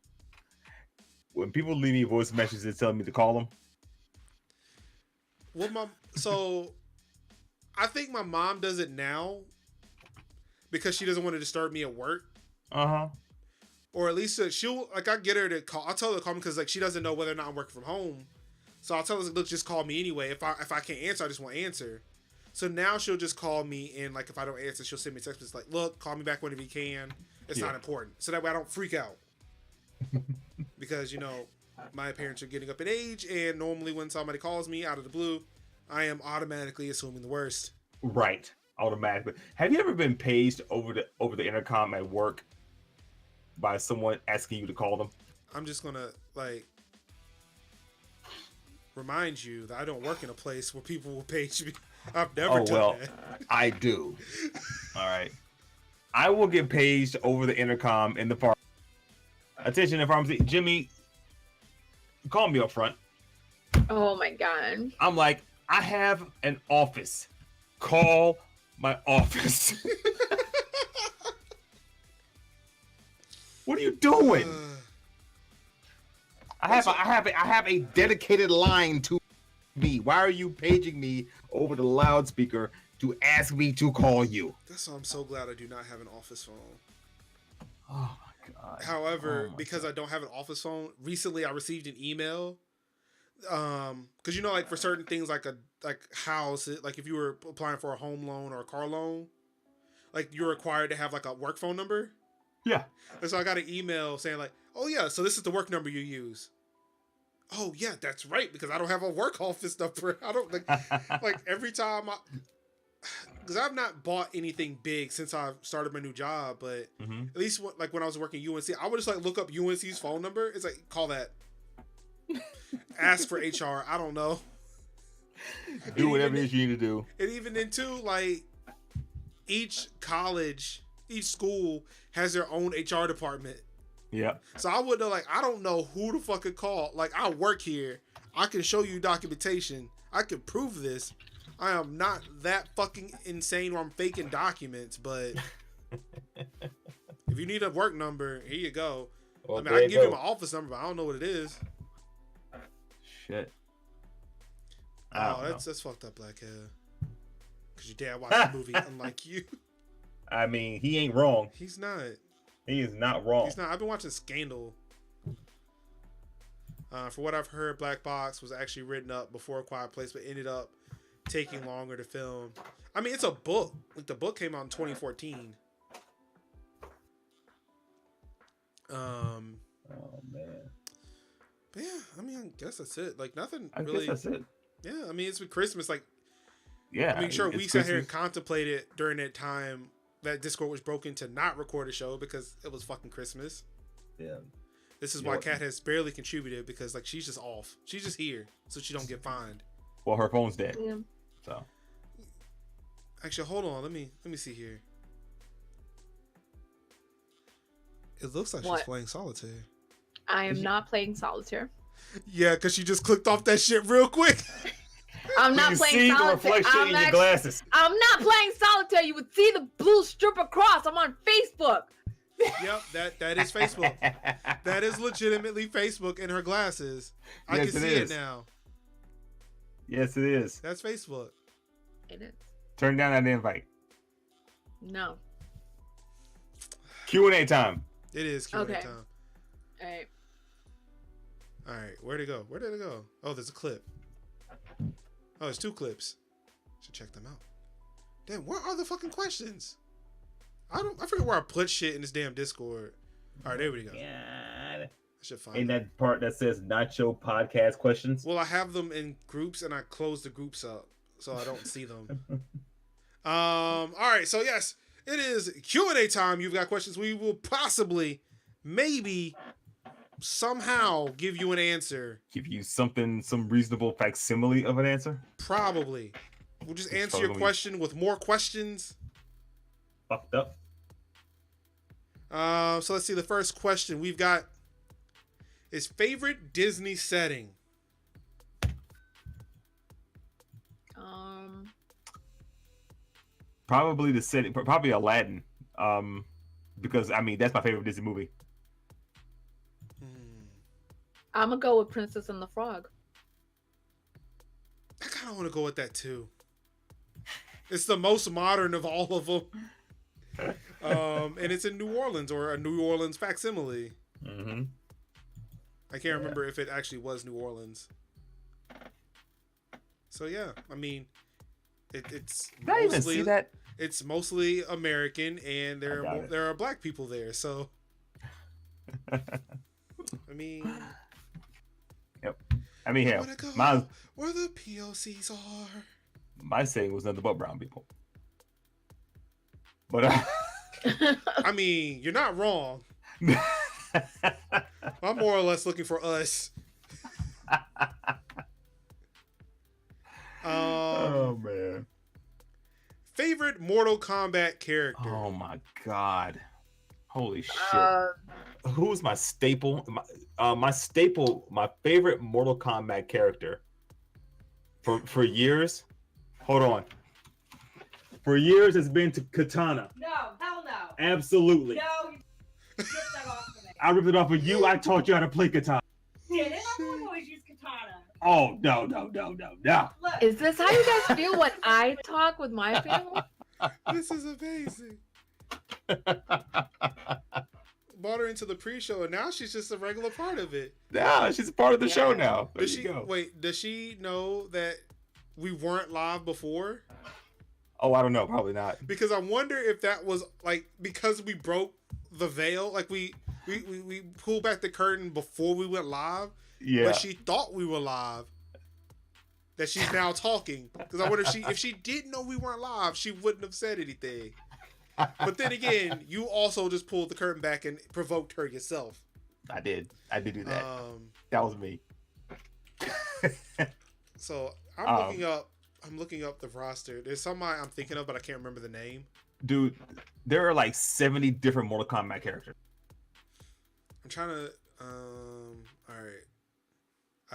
When people leave me voice messages and tell me to call them. Well, so I think my mom does it now because she doesn't want to disturb me at work. Or at least she'll, like, I get her to call. I'll tell her to call me because, like, she doesn't know whether or not I'm working from home. So I'll tell her, look, just call me anyway. If I can't answer, I just won't answer. So now she'll just call me, and, like, if I don't answer, she'll send me a text message like, look, call me back whenever you can. It's not important. So that way I don't freak out. Because, my parents are getting up in age, and normally when somebody calls me out of the blue, I am automatically assuming the worst. Right. Automatically. Have you ever been paged over the intercom at work by someone asking you to call them? I'm just gonna, like, remind you that I don't work in a place where people will page me. I've never done that. I do. All right. I will get paged over the intercom in the pharmacy. Attention, the pharmacy. Jimmy, call me up front. Oh my god. I'm like, I have an office. Call my office. What are you doing? I have a dedicated line to me. Why are you paging me over the loudspeaker to ask me to call you? That's why I'm so glad I do not have an office phone. Oh my god. However, because I don't have an office phone, recently I received an email. Because like for certain things like house, like if you were applying for a home loan or a car loan, like you're required to have like a work phone number. Yeah. And so I got an email saying like, oh yeah, so this is the work number you use. Oh yeah, that's right, because I don't have a work office number. I don't like every time because I've not bought anything big since I started my new job, but at least when I was working at UNC, I would just like look up UNC's phone number. It's like, call that. Ask for HR. I don't know. Do whatever it is you need to do. And even then too, like each school has their own HR department. Yeah. So I would know, like, I don't know who to fucking call. Like, I work here. I can show you documentation. I can prove this. I am not that fucking insane where I'm faking documents, but if you need a work number, here you go. Well, I mean, I can give you my office number, but I don't know what it is. Shit. Oh, that's fucked up, Blackhead. because your dad watched the movie, unlike you. I mean, he ain't wrong. He's not. He is not wrong. He's not. I've been watching Scandal. For what I've heard, Black Box was actually written up before A Quiet Place, but ended up taking longer to film. I mean, it's a book. Like, the book came out in 2014. Oh man. But yeah, I mean, I guess that's it. Like, nothing I really. guess that's it. Yeah, I mean, it's with Christmas. Like, Yeah. I mean, sure, it's we sat here and Christmas. contemplated during that time that Discord was broken to not record a show because it was fucking Christmas. Yeah. This is You know why what? Kat has barely contributed because, like, she's just off. She's just here so she don't get fined. Well, her phone's dead. Yeah. So. Actually, hold on. Let me see here. It looks like she's What? playing solitaire. I am not playing solitaire. Yeah, because she just clicked off that shit real quick. I'm not You playing see the solitaire. reflection in your glasses. I'm not playing solitaire. You would see the blue strip across. I'm on Facebook. Yep, that is Facebook. That is legitimately Facebook in her glasses. I Yes, can it see it is. now. Yes, it is. That's Facebook. It is. Turn down that invite. No. Q&A time. It is Q&A Okay. time. All right. All right, where'd it go? Where did it go? Oh, there's a clip. Oh, there's 2 clips. Should check them out. Damn, where are the fucking questions? I forget where I put shit in this damn Discord. All right, there we go. I God. should find In them. that part that says Notcho podcast questions. Well, I have them in groups and I close the groups up so I don't see them. All right, so yes, it is Q&A time. You've got questions. We will possibly, maybe, somehow give you an answer. Give you something, some reasonable facsimile of an answer. Probably. We'll just It's answer your totally- question with more questions. Fucked up. So let's see. The first question we've got is favorite Disney setting. Probably the setting, probably Aladdin. Because I mean that's my favorite Disney movie. I'm gonna go with Princess and the Frog. I kind of want to go with that too. It's the most modern of all of them. And it's in New Orleans or a New Orleans facsimile. Mm-hmm. I can't remember if it actually was New Orleans. So yeah, I mean, it's Did I even see that? It's mostly American, and I doubt it. there are black people there. So I mean, Yep. I mean, hell, wanna go my where the POCs are. my saying was nothing but brown people. But I mean, you're not wrong. I'm more or less looking for us. oh man. Favorite Mortal Kombat character? Oh my god. Holy shit. Uh, Who's my staple? My staple, my favorite Mortal Kombat character for years. Hold on. For years, it's been to Katana. No, hell no. Absolutely. No, you get that off of me. I ripped it off of you. I taught you how to play Katana. Did it? I've always used katana. Oh no. Look, is this how you guys feel when I talk with my family? This is amazing. Brought her into the pre-show, and now she's just a regular part of it. Nah, she's a part of the show now. There Does you she go. wait? Does she know that we weren't live before? Oh, I don't know. Probably not. Because I wonder if that was like because we broke the veil, like we pulled back the curtain before we went live. Yeah. But she thought we were live. That she's now talking. Because I wonder if she didn't know we weren't live, she wouldn't have said anything. But then again, you also just pulled the curtain back and provoked her yourself. I did do that. Um, That was me. so I'm looking up the roster. There's somebody I'm thinking of, but I can't remember the name. Dude, there are like 70 different Mortal Kombat characters. I'm trying to. All right.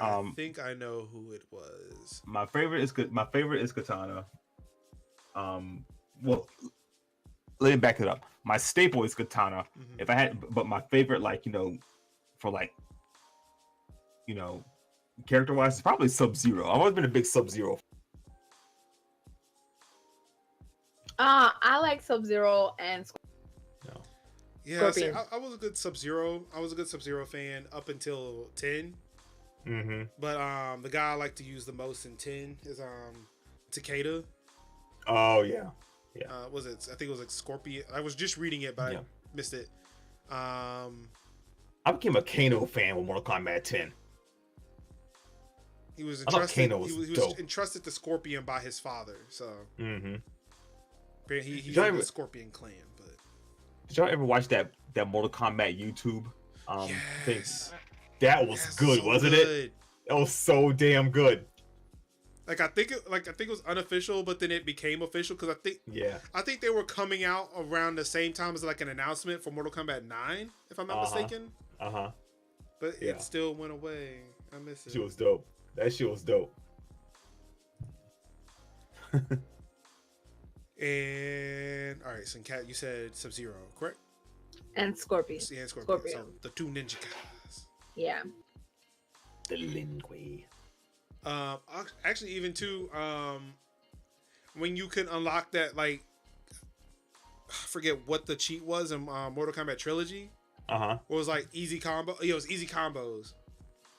I think I know who it was. My favorite is Katana. Well, let me back it up. My staple is Katana. Mhm. If I had, but my favorite, character wise, is probably Sub-Zero. I've always been a big Sub-Zero. I like Sub-Zero and Yeah, see, Scorpion. I was a good Sub-Zero. I was a good Sub-Zero fan up until 10. Mm-hmm. But the guy I like to use the most in 10 is Takeda. Oh yeah. Was it? I think it was like Scorpion. I was just reading it, but Yeah. I missed it. I became a Kano fan with Mortal Kombat 10. He was I thought entrusted. Kano was He was dope. entrusted to Scorpion by his father. So Mm-hmm. he's y'all in the ever- Scorpion clan. But Did y'all ever watch that Mortal Kombat YouTube thing? yes, That was Yes, good, so wasn't it? good. That was so damn good. Like I think it was unofficial, but then it became official because Yeah. I think they were coming out around the same time as like an announcement for Mortal Kombat 9, if I'm not mistaken. Uh-huh. But Yeah. it still went away. I miss it. She was dope. That shit was dope. And all right, so Kat, you said Sub-Zero, correct? And Scorpion. Yeah, Scorpion. Scorpion. So the two ninja guys. Yeah. The Lingui. Actually, even too, when you could unlock that, like, I forget what the cheat was in Mortal Kombat Trilogy. Uh-huh. It was like easy combo. Yeah, it was easy combos.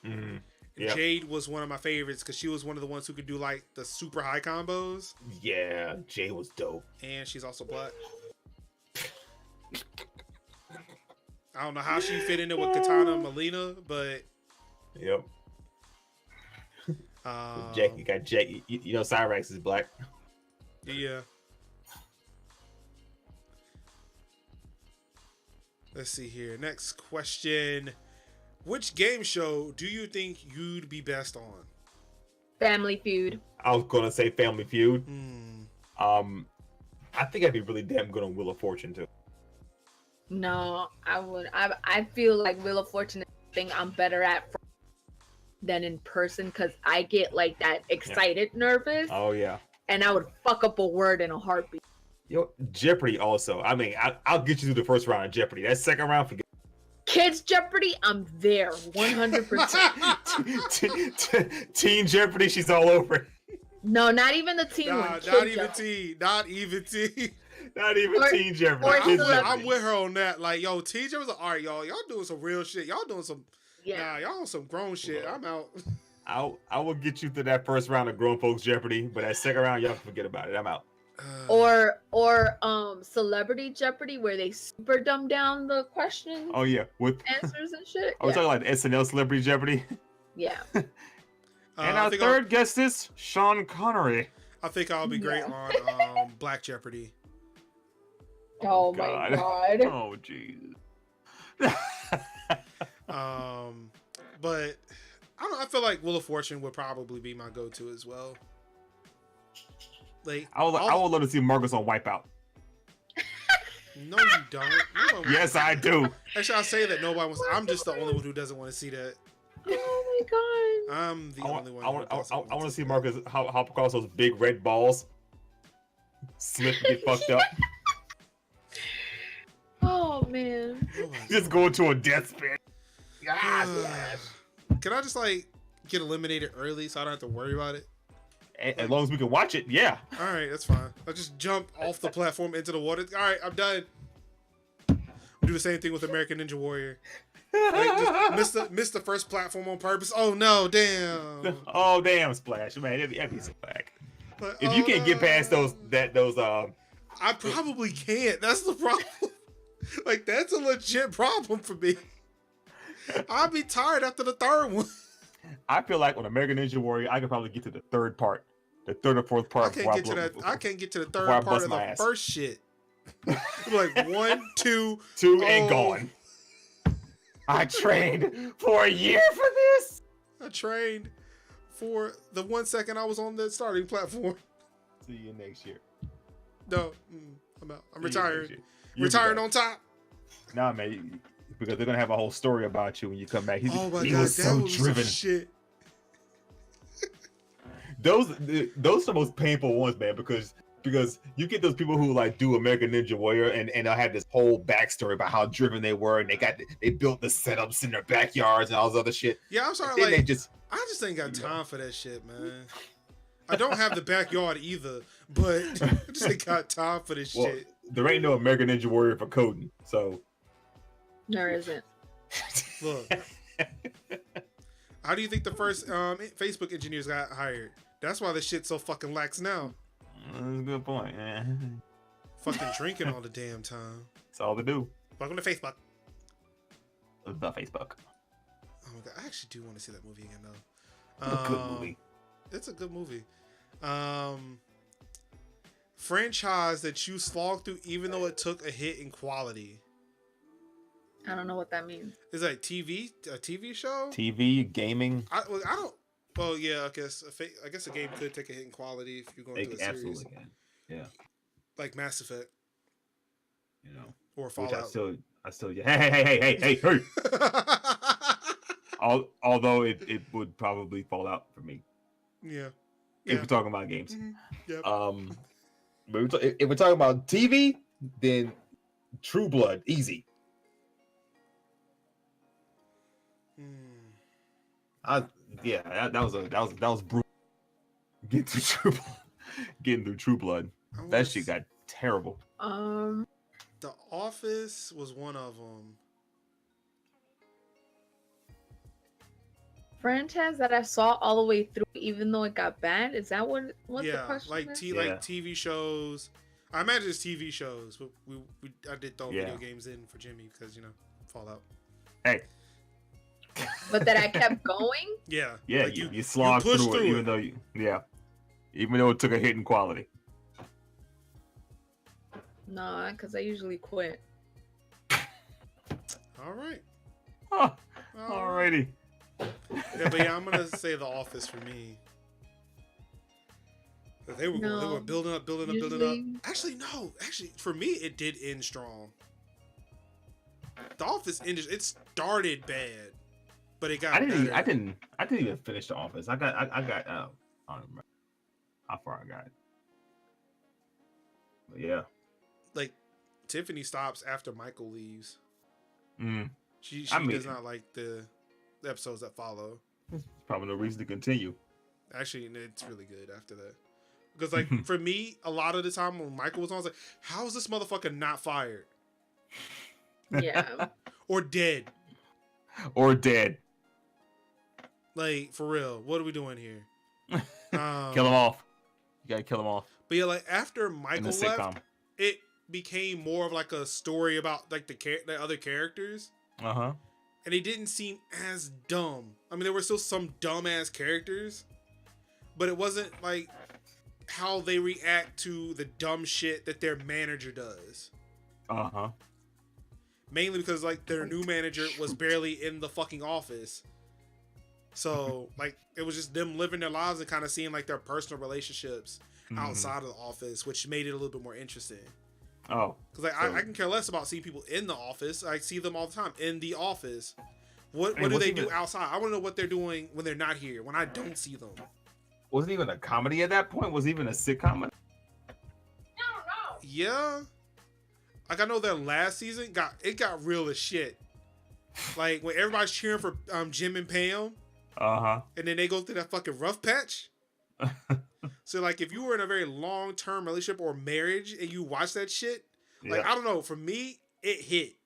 Mm-hmm. And Yep. Jade was one of my favorites because she was one of the ones who could do like the super high combos, Yeah, Jay was dope. and she's also black. I don't know how she fit in it with Katana and Melina, but Yep. Jack, you got Jack. You know Cyrax is black. yeah. Let's see here. Next question. Which game show do you think you'd be best on? Family Feud. I was gonna say Family Feud. Hmm. I think I'd be really damn good on Wheel of Fortune too. No, I would. I feel like Wheel of Fortune is thing I'm better at than in person because I get like that excited, nervous, Oh yeah. and I would fuck up a word in a heartbeat. Yo, Jeopardy also. I mean, I'll get you through the first round of Jeopardy. That second round, forget. Kids Jeopardy, I'm there 100%. Teen Jeopardy, she's all over it. No, not even the teen Nah, one. not Kid even Jeopardy. T. Not even T. Not even Or- Teen Jeopardy. or Kids Celebrity. I'm Jeopardy. with her on that. Like, yo, TJ was like, all right, y'all doing some real shit. Y'all doing some, Yeah. y'all on some grown shit. I'm out. I will get you through that first round of Grown Folks Jeopardy, but that second round, y'all can forget about it. I'm out. Or Celebrity Jeopardy where they super dumb down the questions, Oh yeah, with answers and shit. I was talking like SNL Celebrity Jeopardy. Yeah. And I our think third guest is Sean Connery. I think I'll be great Yeah. on Black Jeopardy. Oh God. my god. Oh jeez. But I don't know. I feel like Wheel of Fortune would probably be my go-to as well. Like, I would love to see Marcus on Wipeout. no, you don't. No one- Yes, I do. Actually, I say that nobody wants. I'm just the only one who doesn't want to see that. Oh my god. I'm the only one. I want to to see Marcus hop across those big red balls, slip and get fucked up, Oh man. just go into a death spin. Ah, Can I just like get eliminated early so I don't have to worry about it? as long as we can watch it, yeah. All right, that's fine. I'll just jump off the platform into the water. All right, I'm done. We'll do the same thing with American Ninja Warrior. Like, just miss the first platform on purpose. Oh no, damn. Oh damn, Splash, man, that'd be some whack. Like, If you can't get past those I probably can't. That's the problem. Like, that's a legit problem for me. I'll be tired after the third one. I feel like on American Ninja Warrior, I could probably get to the third part, the third or fourth part. I can't get to the third before I part bust of my the ass. first shit. Like 1, 2, Two and oh. gone. I trained for a year for this. I trained for the 1 second I was on the starting platform. See you next year. No, I'm out. I'm See you next retired. year. You'll be Retired back. on top. Nah, man, because they're gonna have a whole story about you when you come back. Oh my he god, was that so was driven. some shit. Those are the most painful ones, man, because you get those people who like do American Ninja Warrior and they'll have this whole backstory about how driven they were and they built the setups in their backyards and all this other shit. Yeah, I'm sorry. Then Like, they just I just ain't got time for that shit, man. I don't have the backyard either, But I just ain't got time for this Well, shit. there ain't no American Ninja Warrior for coding, so. There isn't. Look, how do you think the first Facebook engineers got hired? That's why this shit's so fucking lax now. That's a good point. Fucking drinking all the damn time. That's all they do. Welcome to Facebook. The Facebook. Oh my god, I actually do want to see that movie again though. A good movie. It's a good movie. Franchise that you slogged through even though it took a hit in quality. I don't know what that means. Is that a TV show? TV, gaming. I don't. Well, yeah, I guess a game could take a hit in quality if you're going to a series. Absolutely can. Yeah. Like Mass Effect. You know. Or Which Fallout. I still. Hey. Although it would probably fall out for me. Yeah. If we're talking about games. Mhm. Yep. But if we're talking about TV, then True Blood, easy. That was brutal. Getting through True Blood. That shit got terrible. The Office was one of them. Franchise that I saw all the way through, even though it got bad. Is that what the question like is? like TV shows. I imagine it's TV shows, but I did throw video games in for Jimmy because Fallout. Hey. But that I kept going. Yeah. Yeah, like you slogged through it, even though even though it took a hit in quality. Nah, because I usually quit. All right. Huh. Alrighty. Yeah, but I'm gonna say The Office for me. They were building up. Actually, no. Actually, for me, it did end strong. The Office ended. It started bad, but it got better. I didn't even finish The Office. I got. I don't remember how far I got. But yeah. Like Tiffany stops after Michael leaves. She does not like the episodes that follow. There's probably no reason to continue. Actually, it's really good after that. Because like for me, a lot of the time when Michael was on, I was like, how is this motherfucker not fired? Yeah. Or dead. Like, for real, what are we doing here? Kill him off. You gotta kill him off. But yeah, like after Michael left, it became more of like a story about like the other characters. And they didn't seem as dumb. I mean, there were still some dumbass characters, but it wasn't like how they react to the dumb shit that their manager does. Mainly because like their new manager was barely in the fucking office. So like it was just them living their lives and kind of seeing like their personal relationships outside of the office, which made it a little bit more interesting. Oh, because like I can care less about seeing people in the office. I see them all the time in the office. What do they do outside? I want to know what they're doing when they're not here, when I don't see them. Wasn't even a comedy at that point. Was even a sitcom. Yeah, like I know their last season got real as shit. Like when everybody's cheering for Jim and Pam. And then they go through that fucking rough patch. So like if you were in a very long-term relationship or marriage and you watch that shit, like I don't know, for me it hit.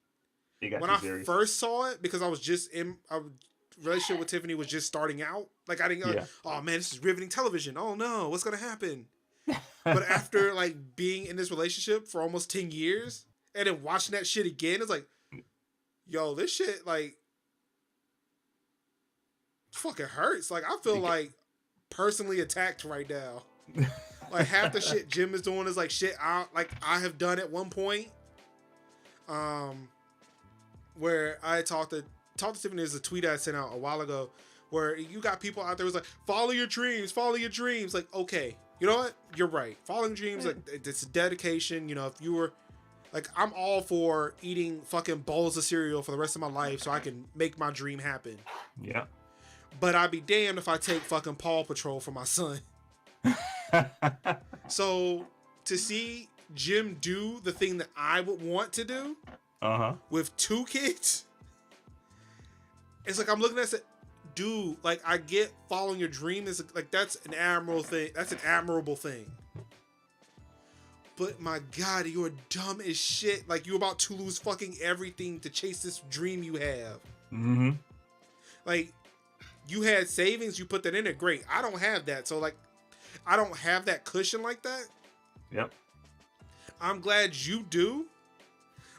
When I first saw it, because I was just in a relationship with Tiffany was just starting out. Like I didn't go, oh man, this is riveting television. Oh no, what's gonna happen? But after like being in this relationship for almost 10 years and then watching that shit again, it's like, yo, this shit like fucking hurts. Like I feel like personally attacked right now. Like half the shit Jim is doing is like shit I have done at one point. Where I talked to Tiffany, there's a tweet I sent out a while ago where you got people out there who's like, follow your dreams. Like, okay, you know what? You're right. Following dreams, like it's a dedication. You know, if you were like, I'm all for eating fucking bowls of cereal for the rest of my life so I can make my dream happen. Yeah. But I'd be damned if I take fucking Paw Patrol for my son. So to see Jim do the thing that I would want to do with 2 kids, it's like I'm looking at it, dude, like I get following your dream is like that's an admirable thing. That's an admirable thing. But my God, you're dumb as shit. Like, you're about to lose fucking everything to chase this dream you have. Mm-hmm. Like, you had savings, you put that in it, great. I don't have that, so like, I don't have that cushion like that. Yep. I'm glad you do.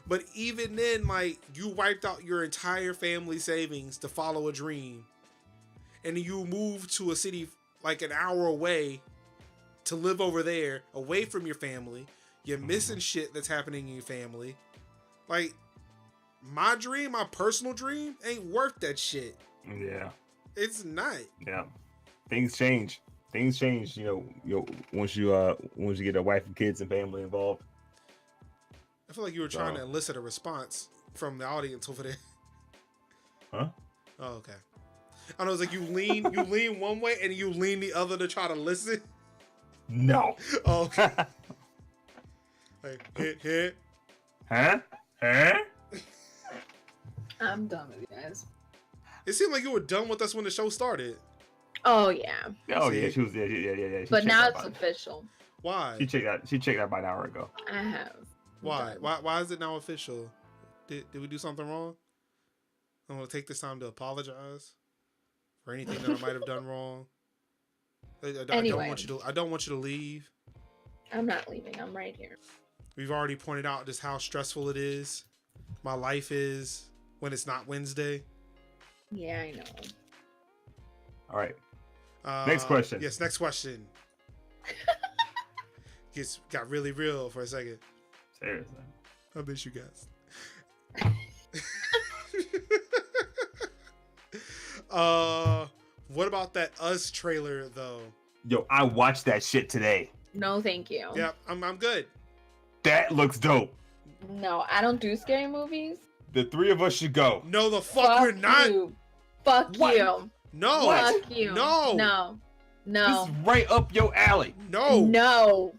But even then, like, you wiped out your entire family savings to follow a dream. And you moved to a city like an hour away to live over there, away from your family. You're missing shit that's happening in your family. Like, my dream, my personal dream, ain't worth that shit. Yeah. It's not. Yeah. Things change. Things change. You know, once you get a wife and kids and family involved. I feel like you were trying to elicit a response from the audience over there. Huh? Oh, okay. I know, it's like you lean one way and you lean the other to try to listen. No. Oh, okay. Like, hit. Huh? Huh? I'm done with you guys. It seemed like you were done with us when the show started. Oh yeah, Oh See? yeah, she was. Yeah. She but checked now that it's by- official. Why? She checked that. She checked that about an hour ago. I have. Why? Done. Why is it now official? Did we do something wrong? I want to take this time to apologize for anything that I might have done wrong. I Anyway. don't want you to leave. I'm not leaving. I'm right here. We've already pointed out just how stressful it is. My life is when it's not Wednesday. Yeah, I know. All right. Next question. Yes, next question. Got really real for a second. Seriously. I miss you guys. What about that Us trailer though? Yo, I watched that shit today. No, thank you. Yeah, I'm good. That looks dope. No, I don't do scary movies. The three of us should go. No, the fuck we're not. You. Fuck What? you. No. Fuck you. No. No. This No. is right up your alley. No. No.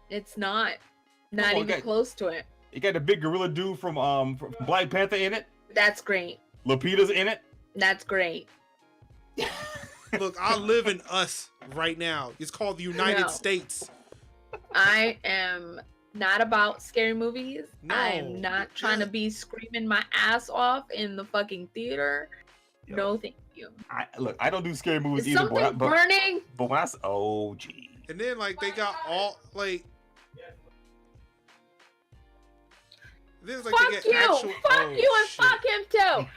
It's not. Not on, even guys. close to it. You got the big gorilla dude from Black Panther in it. That's great. Lupita's in it. That's great. Look, I live in Us right now. It's called the United No. States. I am not about scary movies. No. I'm not trying to be screaming my ass off in the fucking theater. Yo, No, thank you. I don't do scary movies Is either, something but burning? when I oh gee. And then like they got all like. Then it's like Fuck they get you. actual. Fuck oh, you and shit. fuck him too.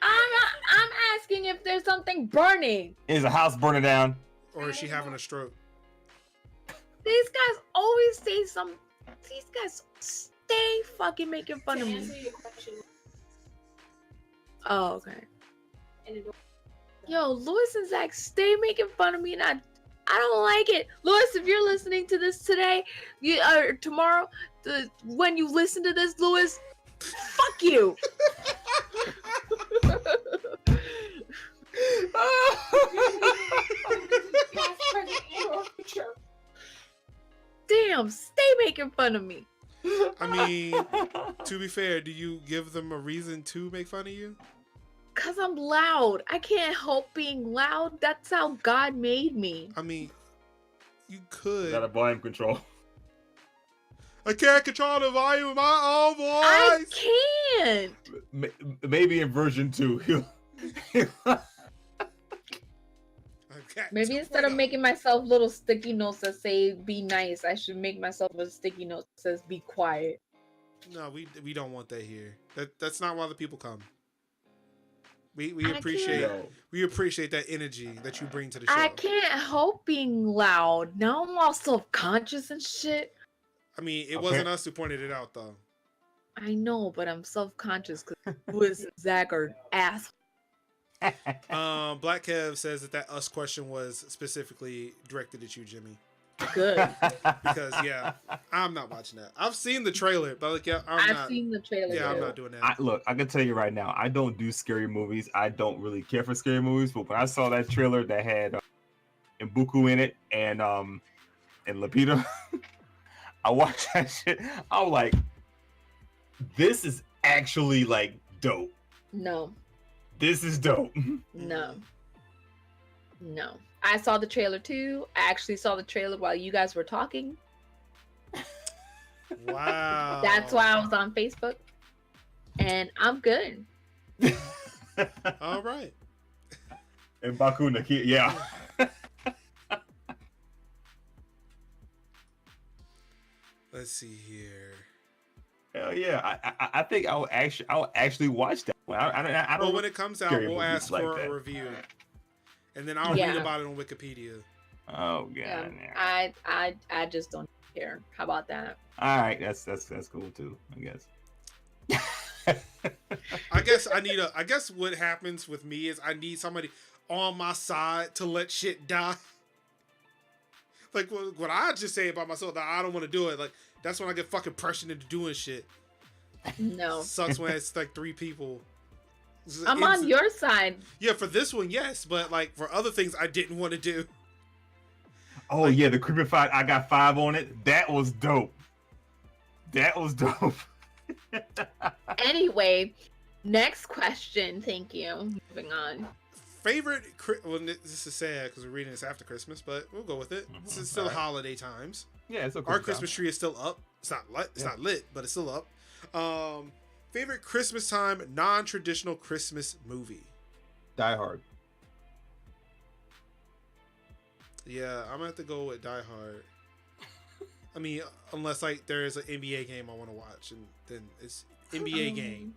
I'm asking if there's something burning. Is a house burning down? Or is she having a stroke? These guys always say some. These guys stay fucking making fun of To me. answer your question, Oh, okay. and it- Yo, Lewis and Zach stay making fun of me, and I don't like it. Lewis, if you're listening to this today, tomorrow, when you listen to this, Lewis, fuck you. past, present, and or future. Damn, stay making fun of me. I mean, to be fair, do you give them a reason to make fun of you? Cause I'm loud. I can't help being loud. That's how God made me. I mean, you could. Got a volume control. I can't control the volume of my own I voice. can't. Maybe in version 2. Okay, Maybe instead of making myself little sticky notes that say "be nice," I should make myself a sticky note that says "be quiet." No, we don't want that here. That's not why the people come. We I appreciate Yo, we appreciate that energy that you bring to the show. I can't help being loud. Now I'm all self-conscious and shit. I mean, it Okay. wasn't us who pointed it out though. I know, but I'm self-conscious because Lewis and Zach are ass. Black Kev says that Us question was specifically directed at you, Jimmy. Good. Because yeah, I'm not watching that. I've seen the trailer, but like yeah, I've seen the trailer. Yeah, I'm too. not doing that. Look, I can tell you right now, I don't do scary movies. I don't really care for scary movies. But when I saw that trailer that had Mbuku in it and Lupita, I watched that shit. I was like, this is actually like dope. No, This is dope. no, no. I saw the trailer too. I actually saw the trailer while you guys were talking. Wow. That's why I was on Facebook, and I'm good. All right. And Baku Naki, yeah. Let's see here. Hell yeah. I think I will actually watch that one. I don't Well, when it comes out, scary we'll movies ask like for that. a review, and then I'll Yeah. read about it on Wikipedia. Oh god. Yeah, Yeah. I just don't care. How about that? All right, that's cool too, I guess. I guess what happens with me is I need somebody on my side to let shit die. Like what I just say about myself that I don't want to do it. Like that's when I get fucking pressured into doing shit. No, Sucks when it's like 3 people. I'm on your side. Yeah, for this one, yes, but like for other things I didn't want to do. Oh Like- yeah, the Creepy Fight. I got 5 on it. That was dope. That was dope. Anyway, next question. Thank you. Moving on. Favorite, well, this is sad because we're reading this after Christmas, but we'll go with it. This is still Alright. holiday times. Yeah, it's a Our Christmas tree is still up. It's not lit. It's Yeah. not lit, but it's still up. Favorite Christmas time non-traditional Christmas movie. Die Hard. Yeah, I'm gonna have to go with Die Hard. I mean, unless like there is an NBA game I want to watch, and then it's NBA game.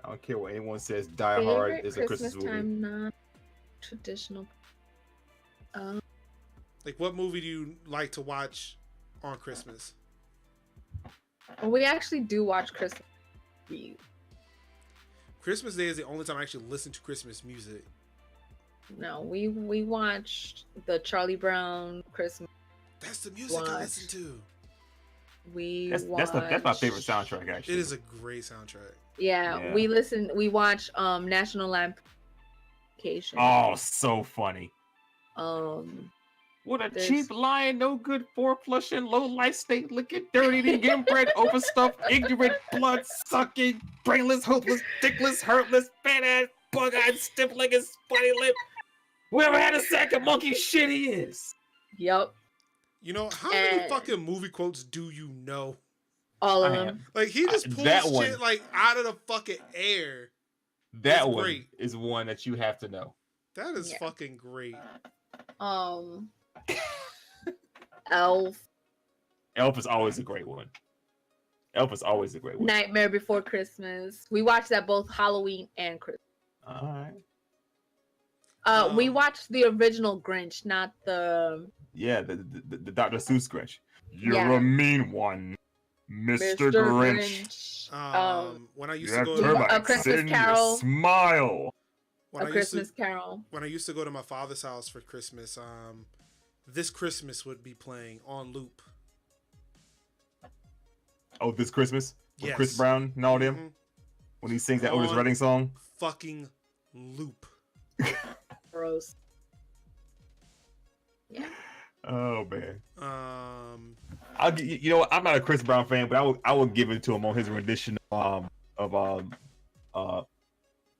I don't care what anyone says. Die Hard Favorite is a Christmas movie. time non-traditional. Like, what movie do you like to watch on Christmas? We actually do watch Christmas. Christmas Day is the only time I actually listen to Christmas music. No, we watched the Charlie Brown Christmas. That's the music I listen to. That's my favorite soundtrack actually. It is a great soundtrack. Yeah, Yeah. we watch National Lampoon. Oh, so funny. What a There's- cheap lying, no good, 4-flushing, low life state, looking dirty, getting bread, overstuffed, ignorant, blood sucking, brainless, hopeless, dickless, hurtless, fat ass, bug eyed, stiff legged, spotty lip. Whoever had a sack of monkey shit he is. Yep, You know, how many And- fucking movie quotes do you know? all of I them. am. Like, he just pulls that shit, one. like, out of the fucking air. That It's one great. is one that you have to know. That is Yeah. fucking great. Elf, Elf is always a great one. Elf is always a great one. Nightmare Before Christmas. We watched that both Halloween and Christmas. All right. We watched the original Grinch, not the Yeah, the Dr. Seuss Grinch. You're Yeah. a mean one, Mr. Grinch. When I used You to have go to- termites A Christmas in Carol. your smile. when A I used Christmas to Carol. when I used to go to my father's house for Christmas, This Christmas would be playing on loop. Oh, this Christmas? With Yes. Chris Brown and all them? Mhm. When he sings that Otis On- Redding song? Fucking loop. Gross. Yeah. Oh, man. You know what? I'm not a Chris Brown fan, but I would give it to him on his rendition of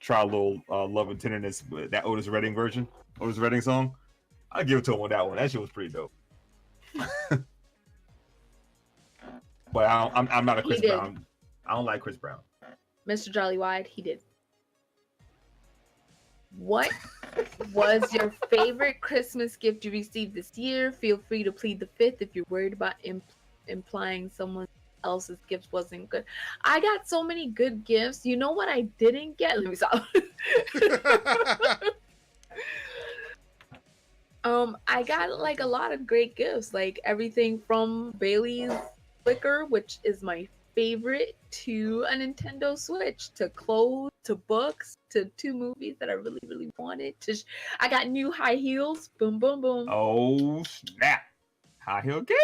Try a Little Love and Tenderness, that Otis Redding version, Otis Redding song. I'll give it to him on that one. That shit was pretty dope. But I'm not a Chris He did. Brown. I don't like Chris Brown. Mr. Jolly Wide, he did. What was your favorite Christmas gift you received this year? Feel free to plead the fifth if you're worried about implying someone else's gift wasn't good. I got so many good gifts. You know what I didn't get? Let me stop. I got like a lot of great gifts, like everything from Bailey's Flicker, which is my favorite, to a Nintendo Switch, to clothes, to books, to 2 movies that I really, really wanted. I got new high heels. Boom, boom, boom. Oh, snap. High heel game.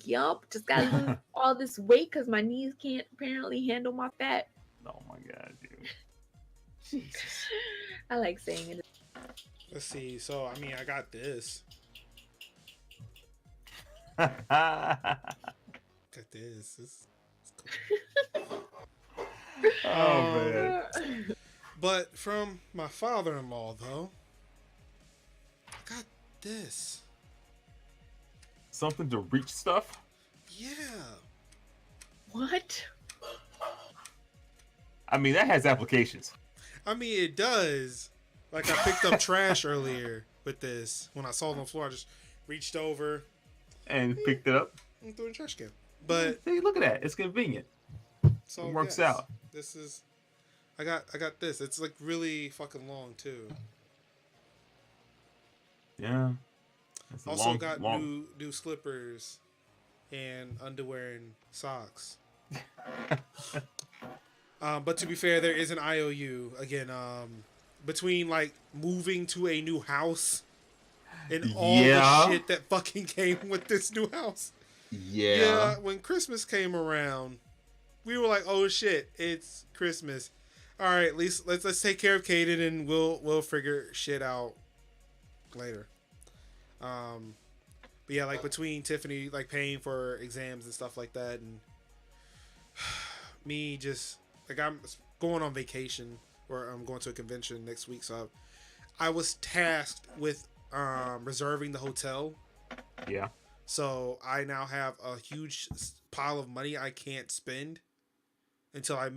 Yup, just gotta lose all this weight because my knees can't apparently handle my fat. Oh, my God, dude. Jesus. I like saying it. Let's see. So, I mean, I got this. Got this. It's cool. Oh, man. But from my father-in-law, though, I got this. Something to reach stuff? Yeah. What? I mean, that has applications. I mean, it does. Like, I picked up trash earlier with this. When I saw it on the floor, I just reached over And picked it up. and threw it in the trash can. But See, look at that. It's convenient. so It works yes, out. This is. I got this. It's like really fucking long too. Yeah. It's a Also long, got long. new slippers and underwear and socks. But to be fair, there is an IOU again. Between like moving to a new house and all the shit that fucking came with this new house. Yeah, when Christmas came around, we were like, "Oh shit, it's Christmas! All right, at least let's take care of Kaden and we'll figure shit out later." But yeah, like between Tiffany like paying for exams and stuff like that, and me just like I'm going on vacation or I'm going to a convention next week, so I was tasked with reserving the hotel. Yeah. So I now have a huge pile of money I can't spend until I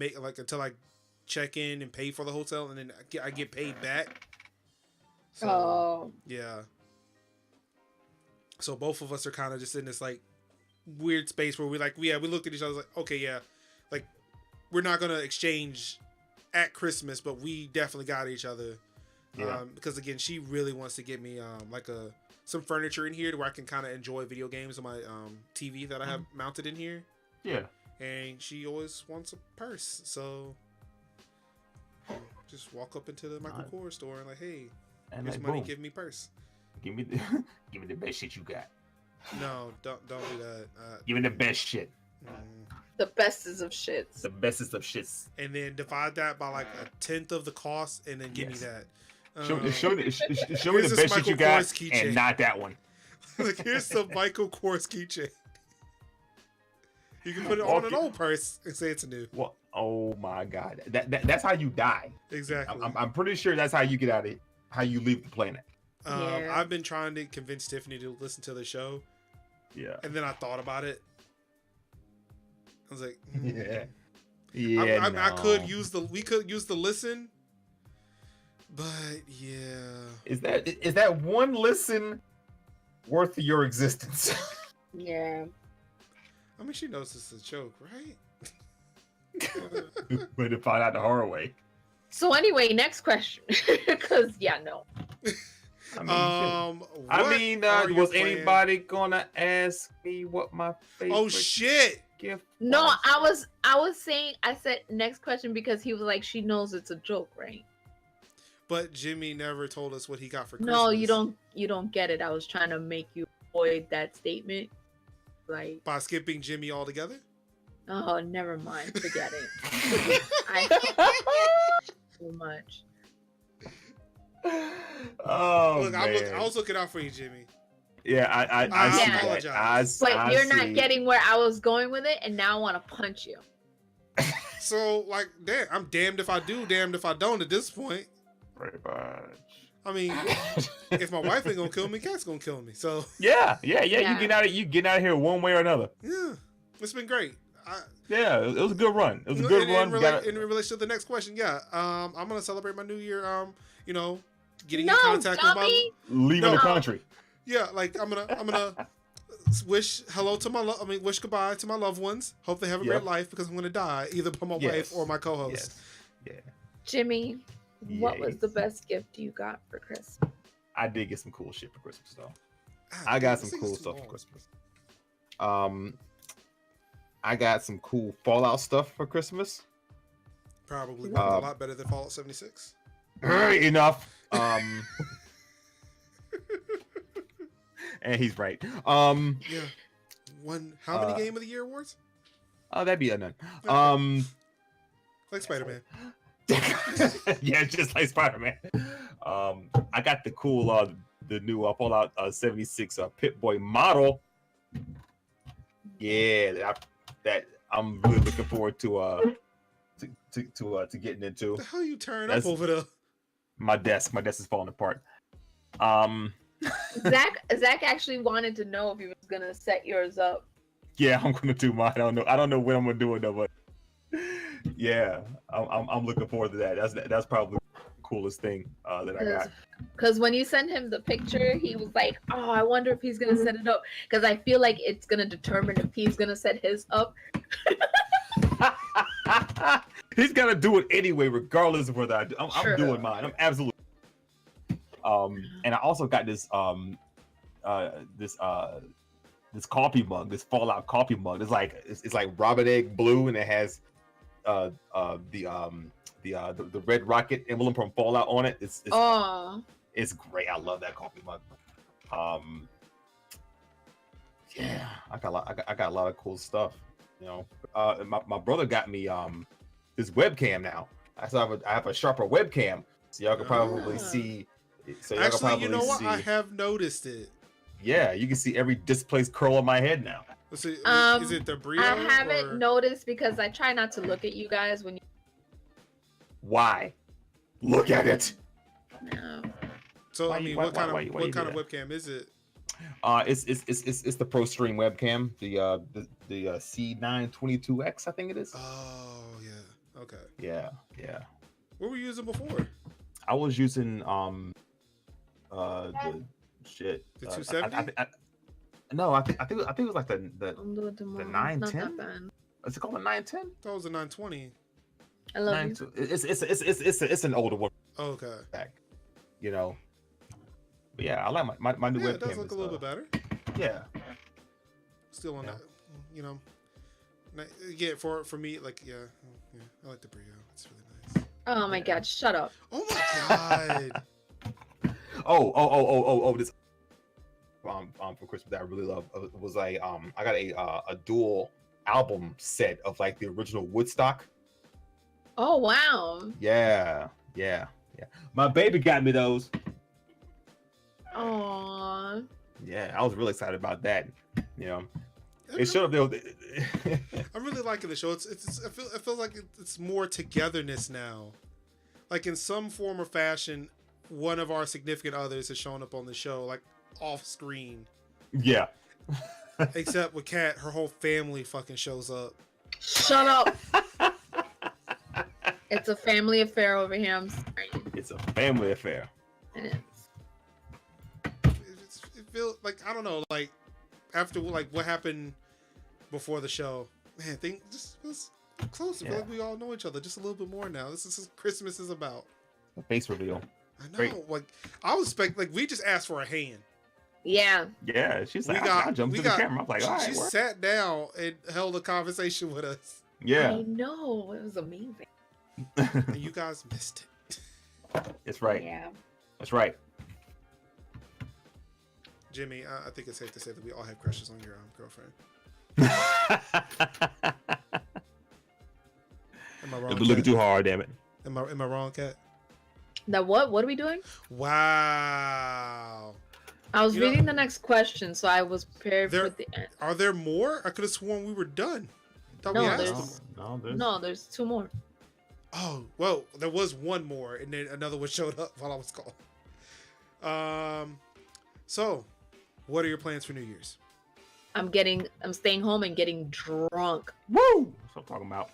check in and pay for the hotel, and then I get paid back. So, yeah. So both of us are kind of just in this like weird space where we looked at each other like, okay, yeah, like we're not gonna exchange at Christmas, but we definitely got each other. Yeah. Because again, she really wants to get me some furniture in here to where I can kind of enjoy video games on my TV that I have mounted in here. Yeah. And she always wants a purse, so just walk up into the Michael Kors store and like, hey, And here's like, money, boom. give me purse. Give me the best shit you got. No, don't do that. Give me the best shit. The bestest of shits. The bestest of shits. And then divide that by like 1/10 of the cost, and then give me that. Show me here's the this best shit you Michael got, Kors keychain. and not that one. Like, here's the Michael Kors keychain. You can put it on an old purse and say it's a new. Well, oh my god, that's how you die. Exactly. I'm pretty sure that's how you get out of it. How you leave the planet. Yeah. I've been trying to convince Tiffany to listen to the show. Yeah. And then I thought about it. I was like, Yeah. Yeah. we could use the listen, but yeah. Is that one listen worth your existence? Yeah. I mean, she knows this is a joke, right? But to find out the hard way. So anyway, next question. Because no. I mean, was anybody gonna ask me what my favorite? Oh shit! Gift No, was? I was saying I said next question because he was like, she knows it's a joke, right? But Jimmy never told us what he got for Christmas. No, you don't get it. I was trying to make you avoid that statement. Like, by skipping Jimmy altogether. oh, never mind. Forget it. Too much. Oh, look, man. I was looking out for you, Jimmy. Yeah, I see apologize. that. But you're not getting where I was going with it, and now I want to punch you. So, like, damn, I'm damned if I do, damned if I don't at this point. Pretty much. I mean, if my wife ain't gonna kill me, Cat's gonna kill me. So Yeah. Yeah. You get out of here one way or another. yeah, it's been great. Yeah, it was a good run. It was a good run. In relation to the next question, yeah, I'm gonna celebrate my new year. Getting in contact with my leaving the country. Yeah, like I'm gonna wish wish goodbye to my loved ones. Hope they have a great life because I'm gonna die either by my wife or my co-host. Yes. Yeah. Jimmy, what was the best gift you got for Christmas? I did get some cool shit for Christmas though. I got some cool stuff for Christmas. I got some cool Fallout stuff for Christmas. Probably a lot better than Fallout 76. Enough. And he's right. Yeah. How many Game of the Year awards? Oh, that'd be a none. Like Spider-Man. Yeah, just like Spider-Man. I got the cool the new Fallout 76 Pip-Boy model. Yeah, that I'm really looking forward to getting into. What the hell you turn up over there? My desk is falling apart. Zach actually wanted to know if he was gonna set yours up Yeah, I'm gonna do mine. I don't know when I'm gonna do it though, but yeah, I'm looking forward to that. That's probably the coolest thing that I got. Because when you sent him the picture, he was like, "Oh, I wonder if he's gonna set it up." Because I feel like it's gonna determine if he's gonna set his up. He's gonna do it anyway, regardless of whether I do. I'm True. doing mine. I'm absolutely. And I also got this this coffee mug, this Fallout coffee mug. It's like Robert Egg blue, and it has the red rocket emblem from Fallout on it. It's great. I love that coffee mug. Yeah, I got a lot of cool stuff. You know, my brother got me this webcam now. I have a sharper webcam, so y'all can probably see. So y'all Actually, can probably you know what? see, I have noticed it. Yeah, you can see every displaced curl on my head now. Let's see, is it the Brio? I haven't or... noticed because I try not to look at you guys when you. Why? Look at it. No. So Why I mean, you- what why- kind why of you what do kind of that? webcam is it? It's the Pro Stream webcam, the C922X, I think it is. Oh yeah, okay. Yeah. What were you using before? I was using the shit. The 270? No, I think it was like the I'm doing tomorrow. the Not 910. that bad. Is it called a 910? That was a 920. I love you. It's an older one Oh, okay. back, you know. But yeah, I like my new Yeah, webcam. it does look a little bit better. Yeah. Still on Yeah. that, you know. Yeah, for me, like yeah, I like the Brio. It's really nice. Oh my Yeah. god, shut up. Oh my god. This for Christmas that I really love was I got a dual album set of like the original Woodstock. Oh wow. Yeah. My baby got me those. Aww. Yeah, I was really excited about that. You know, it showed up there. I'm really liking the show. It feels like it's more togetherness now. Like in some form or fashion, one of our significant others has shown up on the show, like off screen. Yeah. Except with Kat, her whole family fucking shows up. Shut up. It's a family affair over here. I'm sorry. It's a family affair. It is. It feels like, I don't know, like after like what happened before the show, man, things just feels close. I feel like we all know each other just a little bit more now. This is what Christmas is about. A face reveal. I know. Great. Like I was expect like we just asked for a hand. Yeah. Yeah, she's like, I jumped to the camera. I'm like, all right. She sat down and held a conversation with us. Yeah. I know. It was amazing. And you guys missed it. It's right. Yeah. That's right. Jimmy, I think it's safe to say that we all have crushes on your girlfriend. Am I wrong? Don't be looking Kat? too hard, damn it. Am I wrong, Kat? That what? What are we doing? Wow. I was You know- reading the next question, so I was prepared There- for the end. Are there more? I could have sworn we were done. Thought No, we asked there's- them. No, there's two more. Oh, well, there was one more, and then another one showed up while I was called. So, what are your plans for New Year's? I'm staying home and getting drunk. Woo! That's what I'm talking about.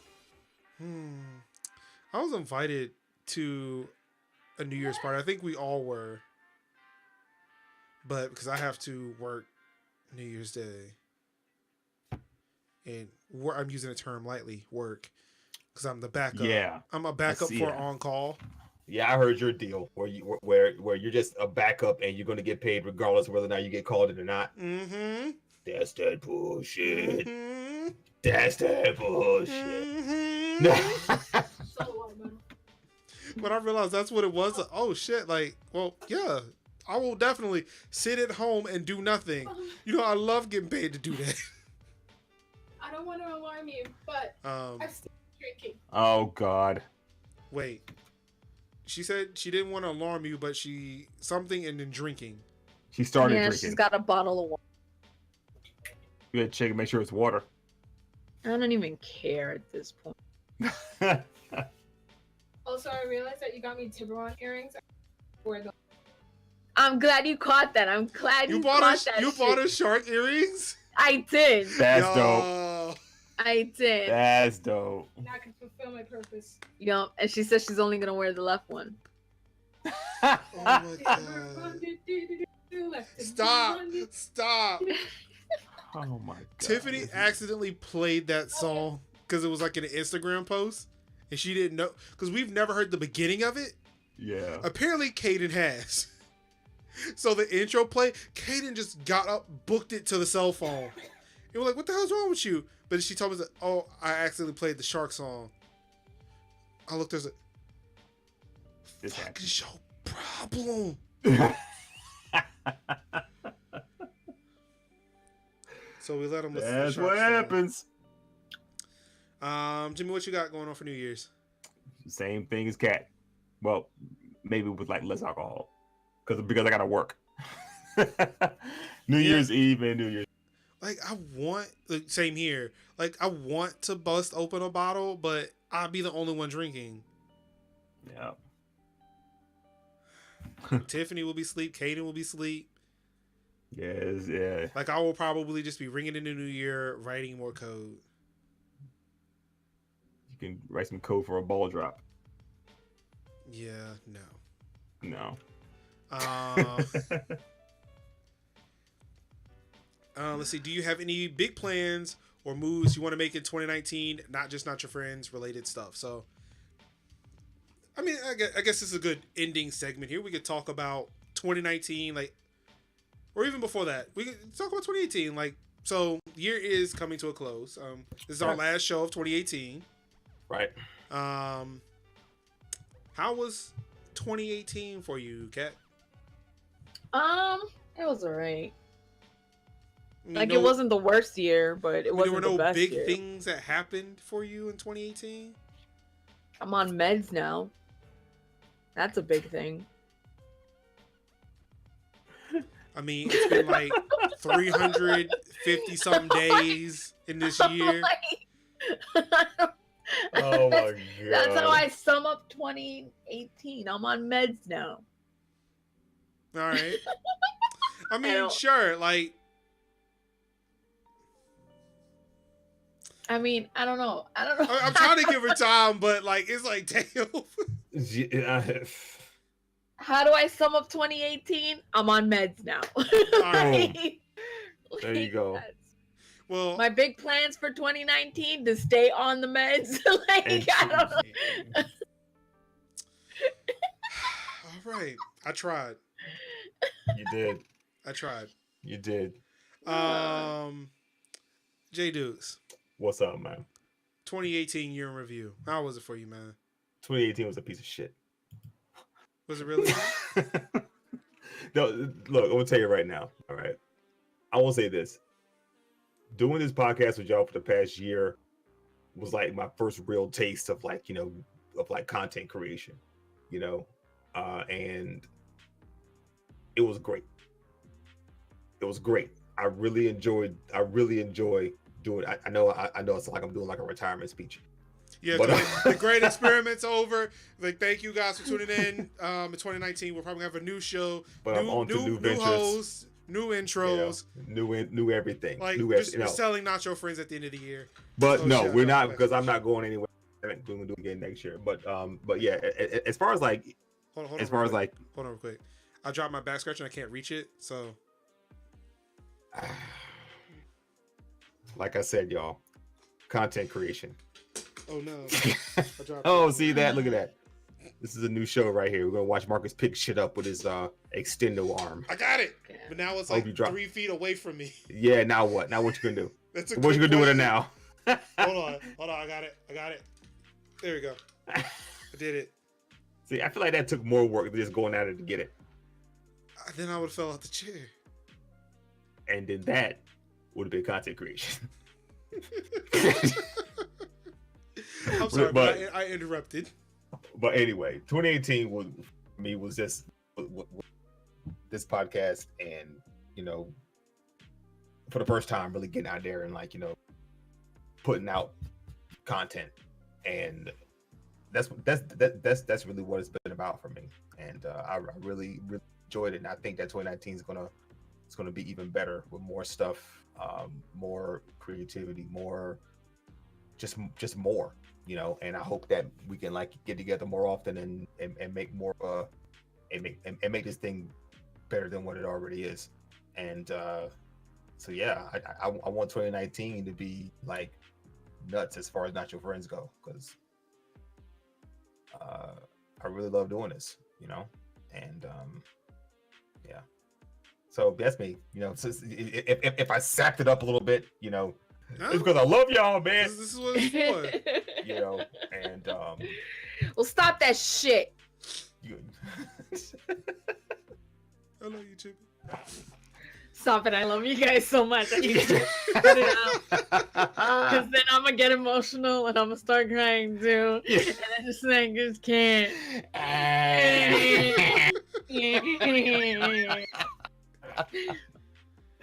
I was invited to a New Year's party. I think we all were. But because I have to work New Year's Day. And I'm using the term lightly, work. Because I'm the backup. Yeah. I'm a backup see for that. on-call. Yeah, I heard your deal where you're just a backup and you're gonna get paid regardless of whether or not you get called in or not. Mm-hmm. That's that bullshit. Mm-hmm. That's that bullshit. Mm-hmm. When I realized that's what it was, like, oh shit, like, well, yeah, I will definitely sit at home and do nothing. You know, I love getting paid to do that. I don't want to alarm you, but I'm still drinking. Oh God. Wait. She said she didn't want to alarm you, but something and then drinking. She started Yeah, drinking. she's got a bottle of water. You gotta check and make sure it's water. I don't even care at this point. Also, I realized that you got me Tiburon earrings. For the I'm glad you caught that. I'm glad you You bought caught that. you shit. bought her shark earrings? I did. That's dope. Yo. I did. That's dope. Now I can fulfill my purpose. Yep. And she says she's only gonna wear the left one. Oh my god. Stop. Stop. Oh my god. Tiffany accidentally played that song because it was like in an Instagram post and she didn't know because we've never heard the beginning of it. Yeah. Apparently Kaden has. So the intro play, Kaden just got up, booked it to the cell phone. And we're like, what the hell's wrong with you? But she told us that, oh, I accidentally played the Shark song. I looked, there's a This fucking show problem. So we let him listen to the That's Shark what song. happens. Jimmy, what you got going on for New Year's? Same thing as Cat. Well, maybe with like less alcohol, because I gotta work. New Year's Eve and New Year's. Like I want, like, same here. Like I want to bust open a bottle, but I'll be the only one drinking. Yeah. Tiffany will be asleep. Kaden will be asleep. Yes. Yeah. Like I will probably just be ringing in the new year, writing more code. You can write some code for a ball drop. Yeah, no. No. Let's see. Do you have any big plans or moves you want to make in 2019? Not just Not Your Friends related stuff. So, I mean, I guess this is a good ending segment here. We could talk about 2019, like, or even before that, we could talk about 2018. Like, so year is coming to a close. This is our last show of 2018. Right. How was 2018 for you, Kat? It was alright. I mean, Like it wasn't the worst year, but it wasn't there were the no best big year. things that happened for you in 2018. I'm on meds now. That's a big thing. I mean, it's been like 350 something days in this year. Oh my god. That's how I sum up 2018. I'm on meds now. All right. I mean, don't- sure. Like, I mean, I don't know. I'm trying to give her time, but like, it's like, damn. Yeah. How do I sum up 2018? I'm on meds now. right. There you go. that's- Well, My big plans for 2019 to stay on the meds. Like, And I don't know. all right. I tried. You did. I tried. You did. JayDukes, What's up, man? 2018 year in review. How was it for you, man? 2018 was a piece of shit. Was it really? No, look, I'm gonna tell you right now. All right, I will say this: doing this podcast with y'all for the past year was like my first real taste of like of like content creation, and it was great. It was great. I really enjoy doing. I know it's like I'm doing like a retirement speech. Yeah, But, the great experiment's over. Like, thank you guys for tuning in. In 2019, we'll probably have a new show, But I'm on to new ventures. hosts, new intros. New everything. Like, New just selling Notcho friends at the end of the year. But Oh, no, shit, we're I not got because I'm not going anywhere. We're gonna do it again next year. But yeah, as far as like, Hold on as far real as quick. like, Hold on real quick. I dropped my back scratcher and I can't reach it. So, like I said, y'all, content creation. oh no. I dropped Oh, it. see that? Look at that. This is a new show right here. We're gonna watch Marcus pick shit up with his extendo arm. I got it. But now it's Hope like you drop- 3 feet away from me. Yeah. Now what? Now what you gonna do? That's a What you good gonna do with it question. now? Hold on. I got it. There we go. I did it. See, I feel like that took more work than just going at it to get it. Then I would have fell out the chair. And then that would have been content creation. I'm sorry, But- but I interrupted. But anyway, 2018 was just this podcast, and for the first time, really getting out there and like putting out content, and that's really what it's been about for me. And I really enjoyed it, and I think that 2019 is gonna it's going to be even better with more stuff, more creativity, more just more, you know. And I hope that we can like get together more often and make more and make this thing better than what it already is. And so yeah, I want 2019 to be like nuts as far as Not Your Friends go, because I really love doing this, you know. And yeah, so that's me, you know. So if I sapped it up a little bit, you know, No, it's because I love y'all, man. this is what it's for. You know, and well, stop that shit. you, I love you, Chippy. Stop it. I love you guys so much. I need to cut it out. Because then I'm going to get emotional and I'm going to start crying too. Yeah. And I just can't.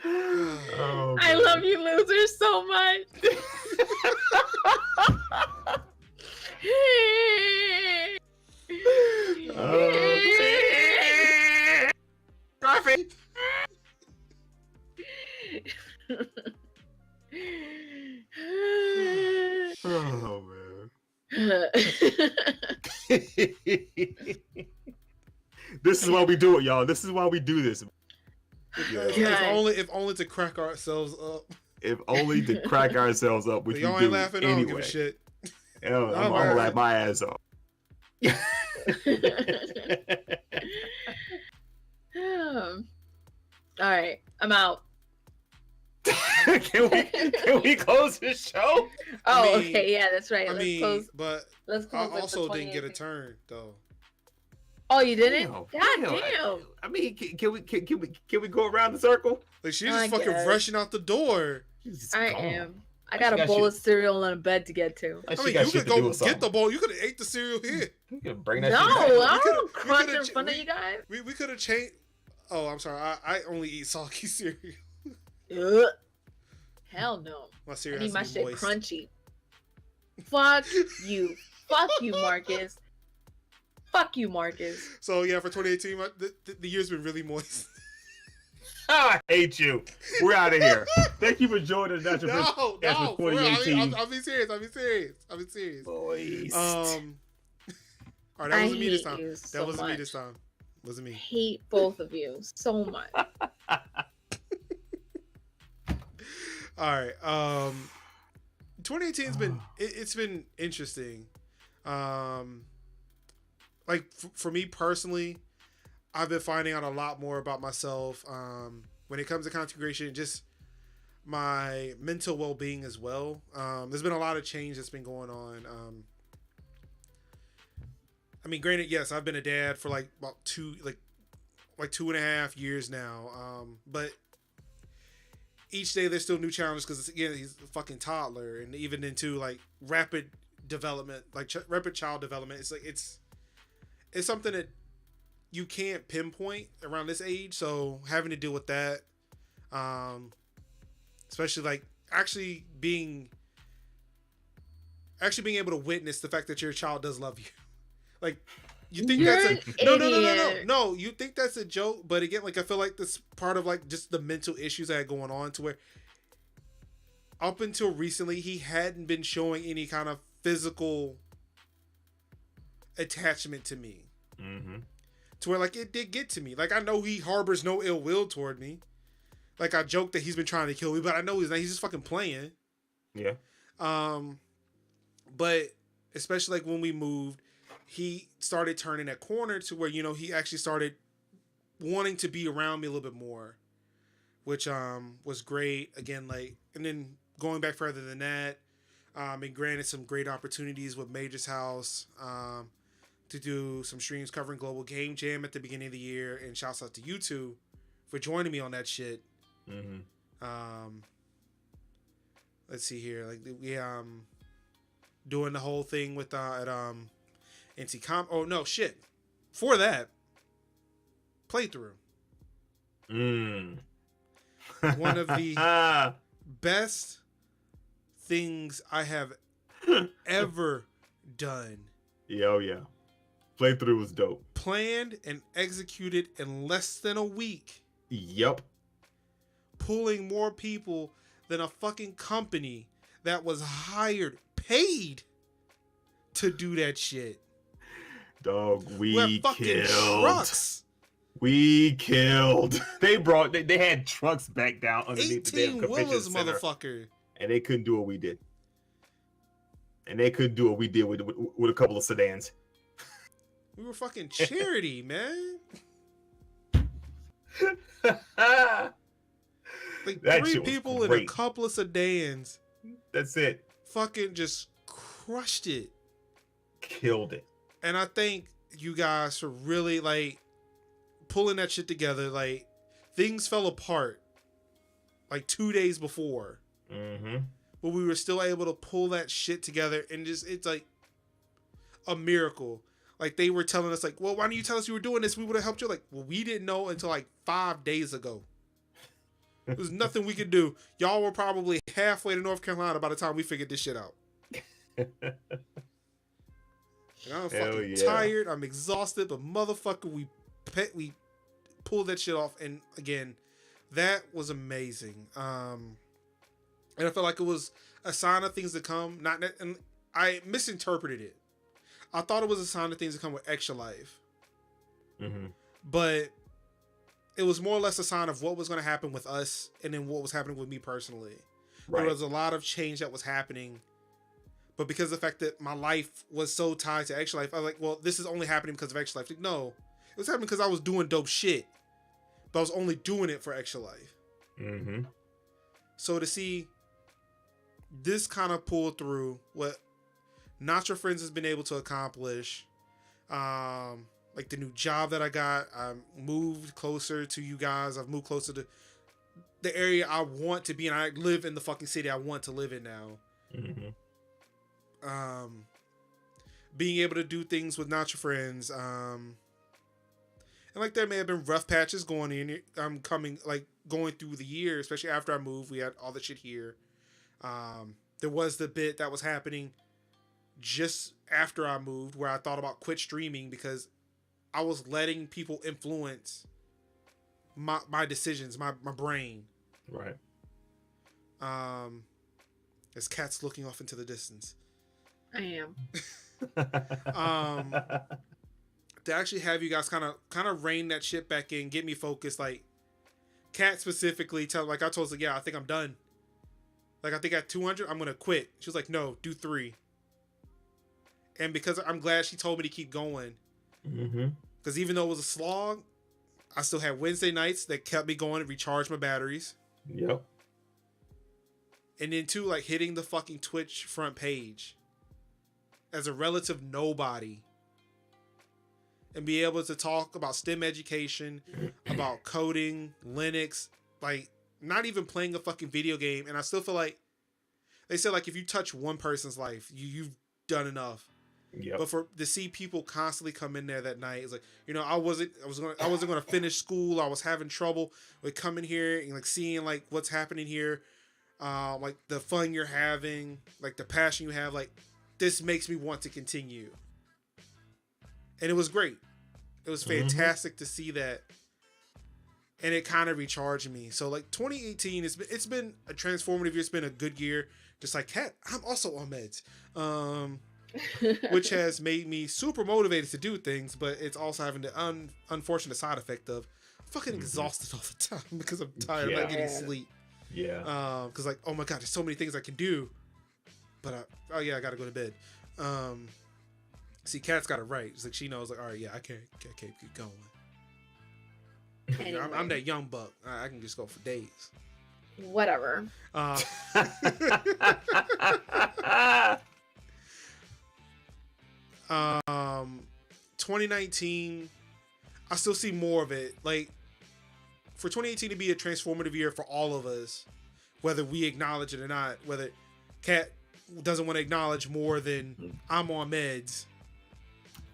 Oh, I love you losers so much. Perfect. Oh man. This is why we do it, y'all. This is why we do this. If only to crack ourselves up. If only to crack ourselves up, which But y'all we ain't do laughing. I anyway. don't give a shit. I'm gonna laugh my ass off. All right, I'm out. Can we close this show? Oh, mean- okay, yeah, that's right. But Let's I close. it also for didn't get a 2018. turn though. Oh, you didn't? Damn, God damn. I mean, can we go around the circle? Like she's I just fucking guess. rushing out the door. I am. I She got a got bowl shit. of cereal and a bed to get to. Like, I she mean, got you shit could to do go with get the something. bowl. You could have ate the cereal here. You can bring No, that I shit back. don't we crunch could've in front of you guys. We could have changed. Oh, I'm sorry. I only eat soggy cereal. Ugh. Hell no. My I cereal need my has to be shit moist. crunchy. Fuck you. Fuck you, Marcus. Fuck you, Marcus. So yeah, for 2018, the year's been really moist. I hate you. We're out of here. Thank you for joining us. No, That's no, for for real. 2018. I'll be serious. I'll be serious. Moist. All right, that wasn't me this time. You That so wasn't me much. this time. Wasn't me. Hate both of you so much. All right. 2018's been it's been interesting. Like for me personally, I've been finding out a lot more about myself. When it comes to content creation, just my mental well-being as well. There's been a lot of change that's been going on. I mean, granted, yes, I've been a dad for like about 2.5 years now. But each day there's still new challenges because again, he's a fucking toddler, and even into like rapid development, like rapid child development. It's like it's something that you can't pinpoint around this age. So having to deal with that, especially like actually being able to witness the fact that your child does love you. Like, you think You're that's an no. idiot. No, you think that's a joke, but again, like I feel like this part of like just the mental issues I had going on to where up until recently he hadn't been showing any kind of physical attachment to me. Mm-hmm. To where like it did get to me. Like I know he harbors no ill will toward me. Like I joke that he's been trying to kill me, but I know he's not. He's just fucking playing. Yeah. But especially like when we moved, he started turning that corner to where, you know, he actually started wanting to be around me a little bit more, which was great. Again, like, and then going back further than that, and granted some great opportunities with Major's house, to do some streams covering Global Game Jam at the beginning of the year, and shouts out to you two for joining me on that shit. Mm-hmm. Let's see here, like we doing the whole thing with at NC Oh no, shit. For that playthrough, one of the best things I have ever done. Yeah, playthrough was dope. Planned and executed in less than a week. Yep. pulling more people than a fucking company that was paid to do that shit. Dog, we had fucking killed. Trucks. We killed. They had trucks back down underneath the damn convention center, motherfucker. and they couldn't do what we did. And they couldn't do what we did with a couple of sedans. We were fucking charity, man. Like That 3 people in a couple of sedans. That's it. Fucking just crushed it. Killed it. And I thank you guys for really like pulling that shit together. Like things fell apart like 2 days before. Mm-hmm. But we were still able to pull that shit together, and just it's like a miracle. Like they were telling us like, well, why didn't you tell us you were doing this? We would have helped you. Like, well, we didn't know until like 5 days ago. There was nothing we could do. Y'all were probably halfway to North Carolina by the time we figured this shit out. And I'm fucking tired. I'm exhausted, but motherfucker, we pulled that shit off. And again, that was amazing. And I felt like it was a sign of things to come. And I misinterpreted it. I thought it was a sign of things to come with Extra Life. Mm-hmm. But it was more or less a sign of what was going to happen with us and then what was happening with me personally. Right. There was a lot of change that was happening. But because of the fact that my life was so tied to Extra Life, I was like, well, this is only happening because of Extra Life. Like, no, it was happening because I was doing dope shit. But I was only doing it for Extra Life. Mm-hmm. So to see this kind of pull through what Notcho Friends has been able to accomplish, like the new job that I got, I moved closer to you guys. I've moved closer to the area I want to be, and I live in the fucking city I want to live in now. Mm-hmm. Being able to do things with Notcho Friends, and like there may have been rough patches going through the year, especially after I moved. We had all the shit here. There was the bit that was happening just after I moved where I thought about quit streaming because I was letting people influence my decisions, my brain. Right. As Cat's looking off into the distance. I am. To actually have you guys kind of rein that shit back in, get me focused. Like Cat specifically like I told her, yeah, I think I'm done. Like I think at 200 I'm gonna quit. She was like, no, do 3. And because I'm glad she told me to keep going. Mm-hmm. Because even though it was a slog, I still had Wednesday nights that kept me going and recharged my batteries. Yep. And then too, like hitting the fucking Twitch front page as a relative nobody and be able to talk about STEM education, about coding, Linux, like not even playing a fucking video game. And I still feel like they said like if you touch one person's life, you've done enough. Yep. But to see people constantly come in there that night, it's like, you know, I wasn't gonna finish school. I was having trouble with coming here and like seeing like what's happening here, like the fun you're having, like the passion you have. Like this makes me want to continue, and it was great. It was fantastic to see that, and it kind of recharged me. So like 2018, it's been a transformative year. It's been a good year. Just like Kat, I'm also on meds. Which has made me super motivated to do things, but it's also having the unfortunate side effect of fucking exhausted all the time because I'm tired of not getting sleep. Yeah. Because like, oh my god, there's so many things I can do, but I gotta go to bed. See, Kat's got it right. It's like she knows, like, all right, yeah, I can't keep going. Anyway. I'm that young buck. I can just go for days. Whatever. 2019, I still see more of it. Like for 2018 to be a transformative year for all of us, whether we acknowledge it or not, whether Kat doesn't want to acknowledge more than I'm on meds.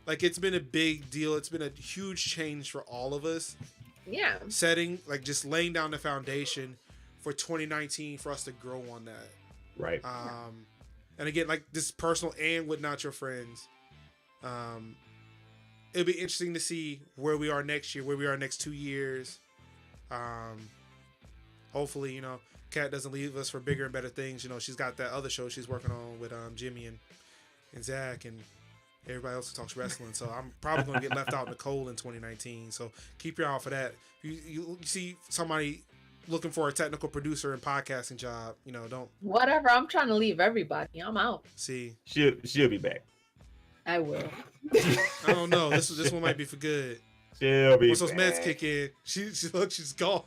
Like it's been a big deal. It's been a huge change for all of us. Yeah. Setting, like just laying down the foundation for 2019 for us to grow on that. Right. And again, like this personal and with Notcho Friends. It'll be interesting to see where we are next year, where we are next 2 years. hopefully, you know, Kat doesn't leave us for bigger and better things. You know, she's got that other show she's working on with Jimmy and Zach and everybody else who talks wrestling. So I'm probably going to get left out in the cold in 2019. So keep your eye out for that. You see somebody looking for a technical producer and podcasting job, you know, don't. Whatever. I'm trying to leave everybody. I'm out. See. She'll be back. I will. I don't know. This one might be for good. She'll be Once those back. meds kick in, she's gone.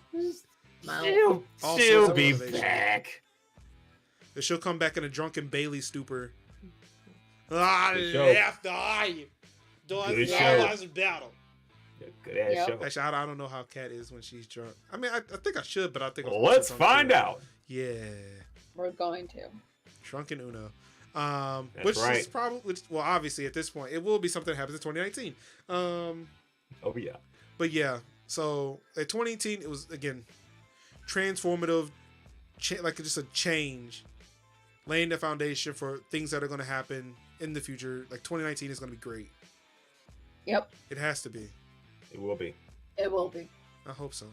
She'll be back. She'll come back in a drunken Bailey stupor. I Good show. left the eye. Good Does battle. Good ass Yep. show. Actually, I don't know how Kat is when she's drunk. I mean, I think I should, but I think Let's find out. Yeah, We're going to. drunken Uno. That's Which right. is probably obviously at this point it will be something that happens in 2019. Oh yeah. But yeah, so at 2018 it was again transformative, like just a change, laying the foundation for things that are going to happen in the future. Like 2019 is going to be great. Yep. It has to be. It will be. It will be. I hope so.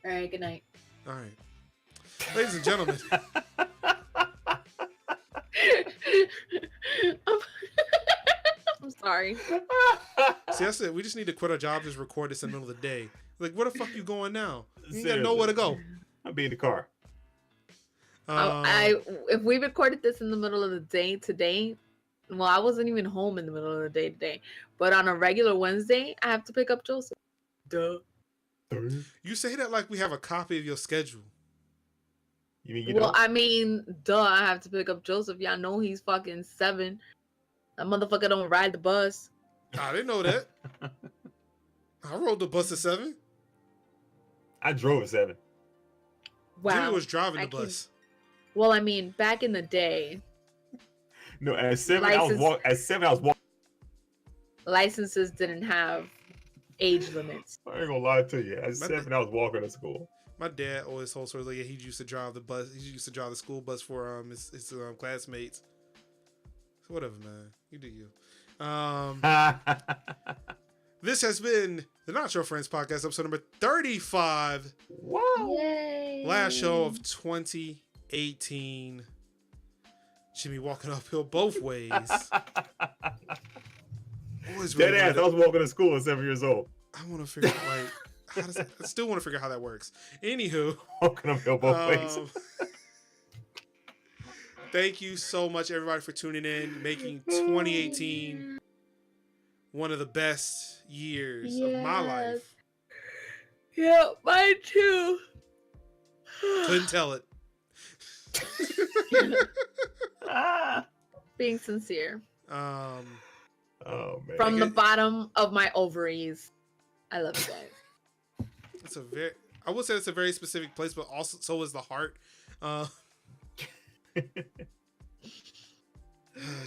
All right. Good night. All right, ladies and gentlemen. I'm sorry. See, that's it. We just need to quit our jobs and record this in the middle of the day. Like, where the fuck you going now? You ain't got nowhere to go. I'll be in the car. If we recorded this in the middle of the day today, well, I wasn't even home in the middle of the day today. But on a regular Wednesday, I have to pick up Joseph. Duh. You say that like we have a copy of your schedule. You mean you Well, don't? I mean, duh, I have to pick up Joseph. Y'all know he's fucking 7. That motherfucker don't ride the bus. I didn't know that. I rode the bus at 7. I drove at 7. Wow. Jimmy was driving I the bus. Well, I mean, back in the day, No, at 7 I was License- walking. At 7 I was walking. licenses didn't have age limits. I ain't gonna lie to you. At My 7 I was walking to school. My dad always told stories like, yeah, he used to drive the bus. He used to drive the school bus for his classmates. So whatever, man. You do you. This has been the Notcho Friends podcast, episode number 35. Wow. Yay. Last show of 2018. Jimmy walking uphill both ways. Always really Dead ass. I was walking to school at 7 years old. I want to figure out like how does that, I still want to figure out how that works. Anywho, Walking uphill both ways. Thank you so much, everybody, for tuning in, making 2018 one of the best years of my life. Yeah, mine too. Couldn't tell it. Being sincere. Oh man. From the bottom of my ovaries. I love you guys. It's a very, I would say it's a very specific place, but also so is the heart.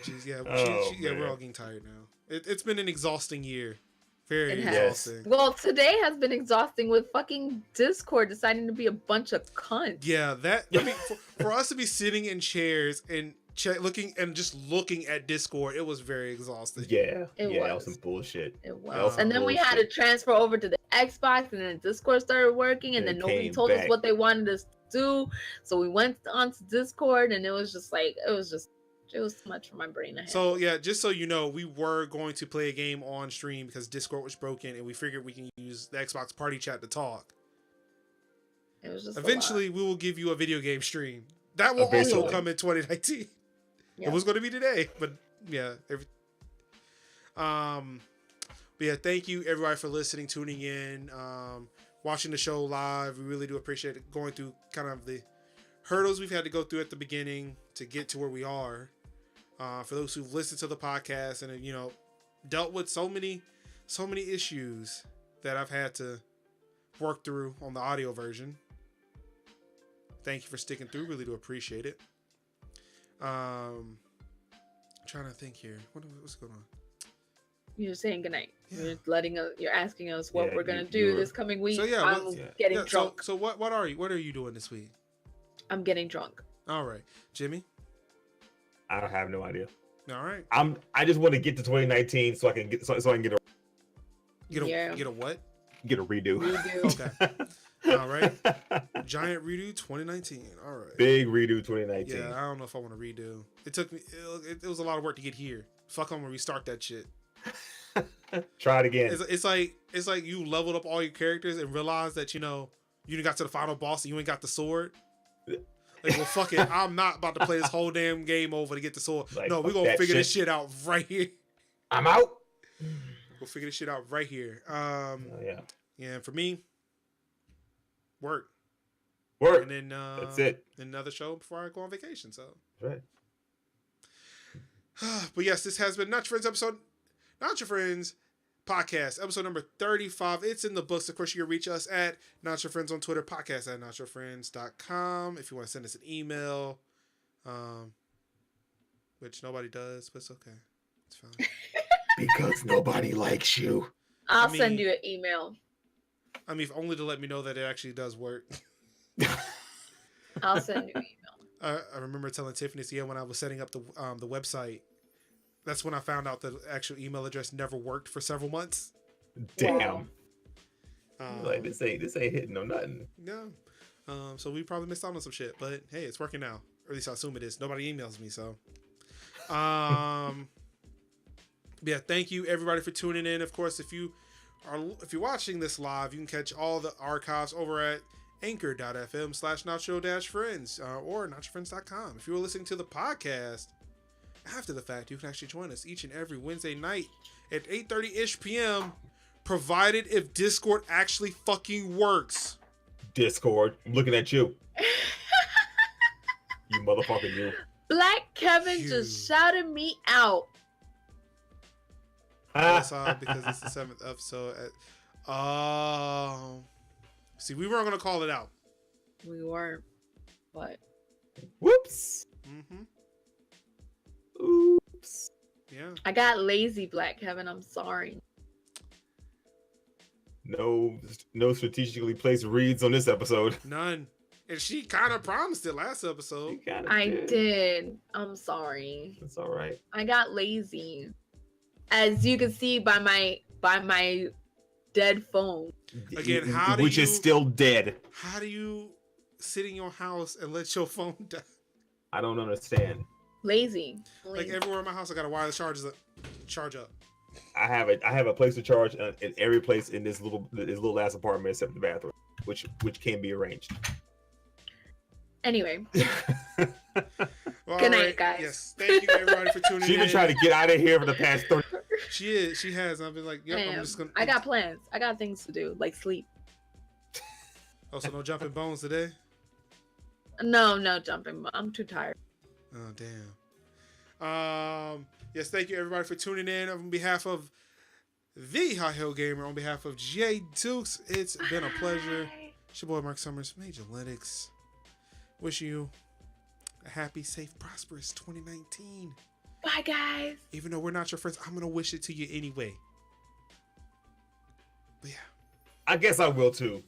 Jeez, yeah, Man. we're all getting tired now. It's been an exhausting year. Very It has. exhausting. Well, today has been exhausting with fucking Discord deciding to be a bunch of cunts. Yeah, that I mean, for us to be sitting in chairs and looking at Discord, it was very exhausting. Yeah. It That was was. some bullshit. It That was. was some And then we had to bullshit. transfer over to the Xbox, and then Discord started working, and And then it nobody came told us back. what they wanted us to do. So we went onto Discord, and it was too much for my brain to handle. So yeah, just so you know, we were going to play a game on stream because Discord was broken, and we figured we can use the Xbox Party Chat to talk. It was just Eventually, we will give you a video game stream. That will Eventually. also come in 2019. Yeah. It was going to be today, but yeah. But yeah, thank you everybody for listening, tuning in, watching the show live. We really do appreciate it. Going through kind of the hurdles we've had to go through at the beginning to get to where we are. For those who've listened to the podcast and dealt with so many issues that I've had to work through on the audio version. Thank you for sticking through. Really do appreciate it. Trying to think here. What's going on? You're saying goodnight. Yeah. You're asking us what Yeah, we're gonna you do were- this coming week. So, yeah, I'm yeah. getting Yeah, drunk. So what are you doing this week? I'm getting drunk. All right, Jimmy. I have no idea. All right. I just want to get to 2019 so I can get a Get a Yeah. get a what? redo. We do. Okay. All right. Giant redo 2019. All right. Big redo 2019. Yeah, I don't know if I want to redo. It took me. It was a lot of work to get here. Fuck, I'm gonna restart that shit. Try it again. It's like you leveled up all your characters and realized that you done got to the final boss and you ain't got the sword. Like, well, fuck it. I'm not about to play this whole damn game over to get the sword. Like, no, we're gonna figure this shit out right here. I'm out. We'll figure this shit out right here. Yeah. Yeah, for me, work. Work. And then That's it. Another show before I go on vacation. So Right. but yes, this has been Not Your Friends episode, Not Your Friends podcast, episode number 35. It's in the books. Of course, you can reach us at Not Your Friends on Twitter, podcast at notyourfriends.com. If you want to send us an email, which nobody does, but it's okay. It's fine. Because nobody likes you. I'll send you an email. I mean, if only to let me know that it actually does work. I'll send you an email. I remember telling Tiffany, when I was setting up the website, that's when I found out the actual email address never worked for several months. Damn. Like this ain't hitting no nothing. No. So we probably missed out on some shit, but hey, it's working now. Or at least I assume it is. Nobody emails me, so. Yeah, thank you everybody for tuning in. Of course, if you're watching this live, you can catch all the archives over at anchor.fm/Notcho-friends or notchofriends.com. If you were listening to the podcast after the fact, you can actually join us each and every Wednesday night at 8:30-ish p.m. provided if Discord actually fucking works. Discord, I'm looking at you. You motherfucker, you. Black Kevin just shouted me out. That's because it's the 7th episode. See, we weren't gonna call it out. We weren't, but Whoops. Mm-hmm. Oops. Yeah. I got lazy, Black Kevin. I'm sorry. No strategically placed reads on this episode. None. And she kind of promised it last episode. I did. I'm sorry. It's all right. I got lazy, as you can see by my dead phone. Again, which is still dead. How do you sit in your house and let your phone die? I don't understand. Lazy. Like everywhere in my house, I got a wireless charge up. I have a place to charge in every place in this little ass apartment except the bathroom, which can be arranged. Anyway. Well, good night, guys. Yes, thank you everybody for tuning in. She's been trying to get out of here for the past 30. She is. She has. I've been like, yep. I'm just gonna. I got plans. I got things to do, like sleep. Oh, so no jumping bones today? No jumping. I'm too tired. Oh damn. Yes, thank you everybody for tuning in. On behalf of the High Hill Gamer, on behalf of JayDukes, it's been a pleasure. It's your boy Mark Summers, Major Linux. Wish you a happy, safe, prosperous 2019. Bye, guys. Even though we're not your friends, I'm gonna wish it to you anyway. But yeah, I guess I will too.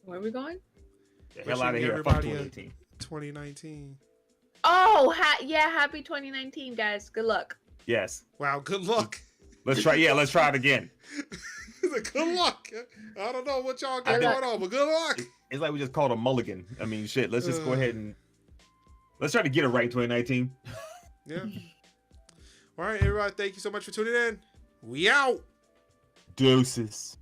Where are we going? The hell out of here. Fuck 2018. 2019. Oh, happy 2019, guys. Good luck. Yes. Wow, good luck. Let's try it again. Good luck. I don't know what y'all got going on, but good luck. It's like we just called a mulligan. I mean, shit. Let's just go ahead and let's try to get it right in 2019. Yeah. All right, everybody. Thank you so much for tuning in. We out. Deuces.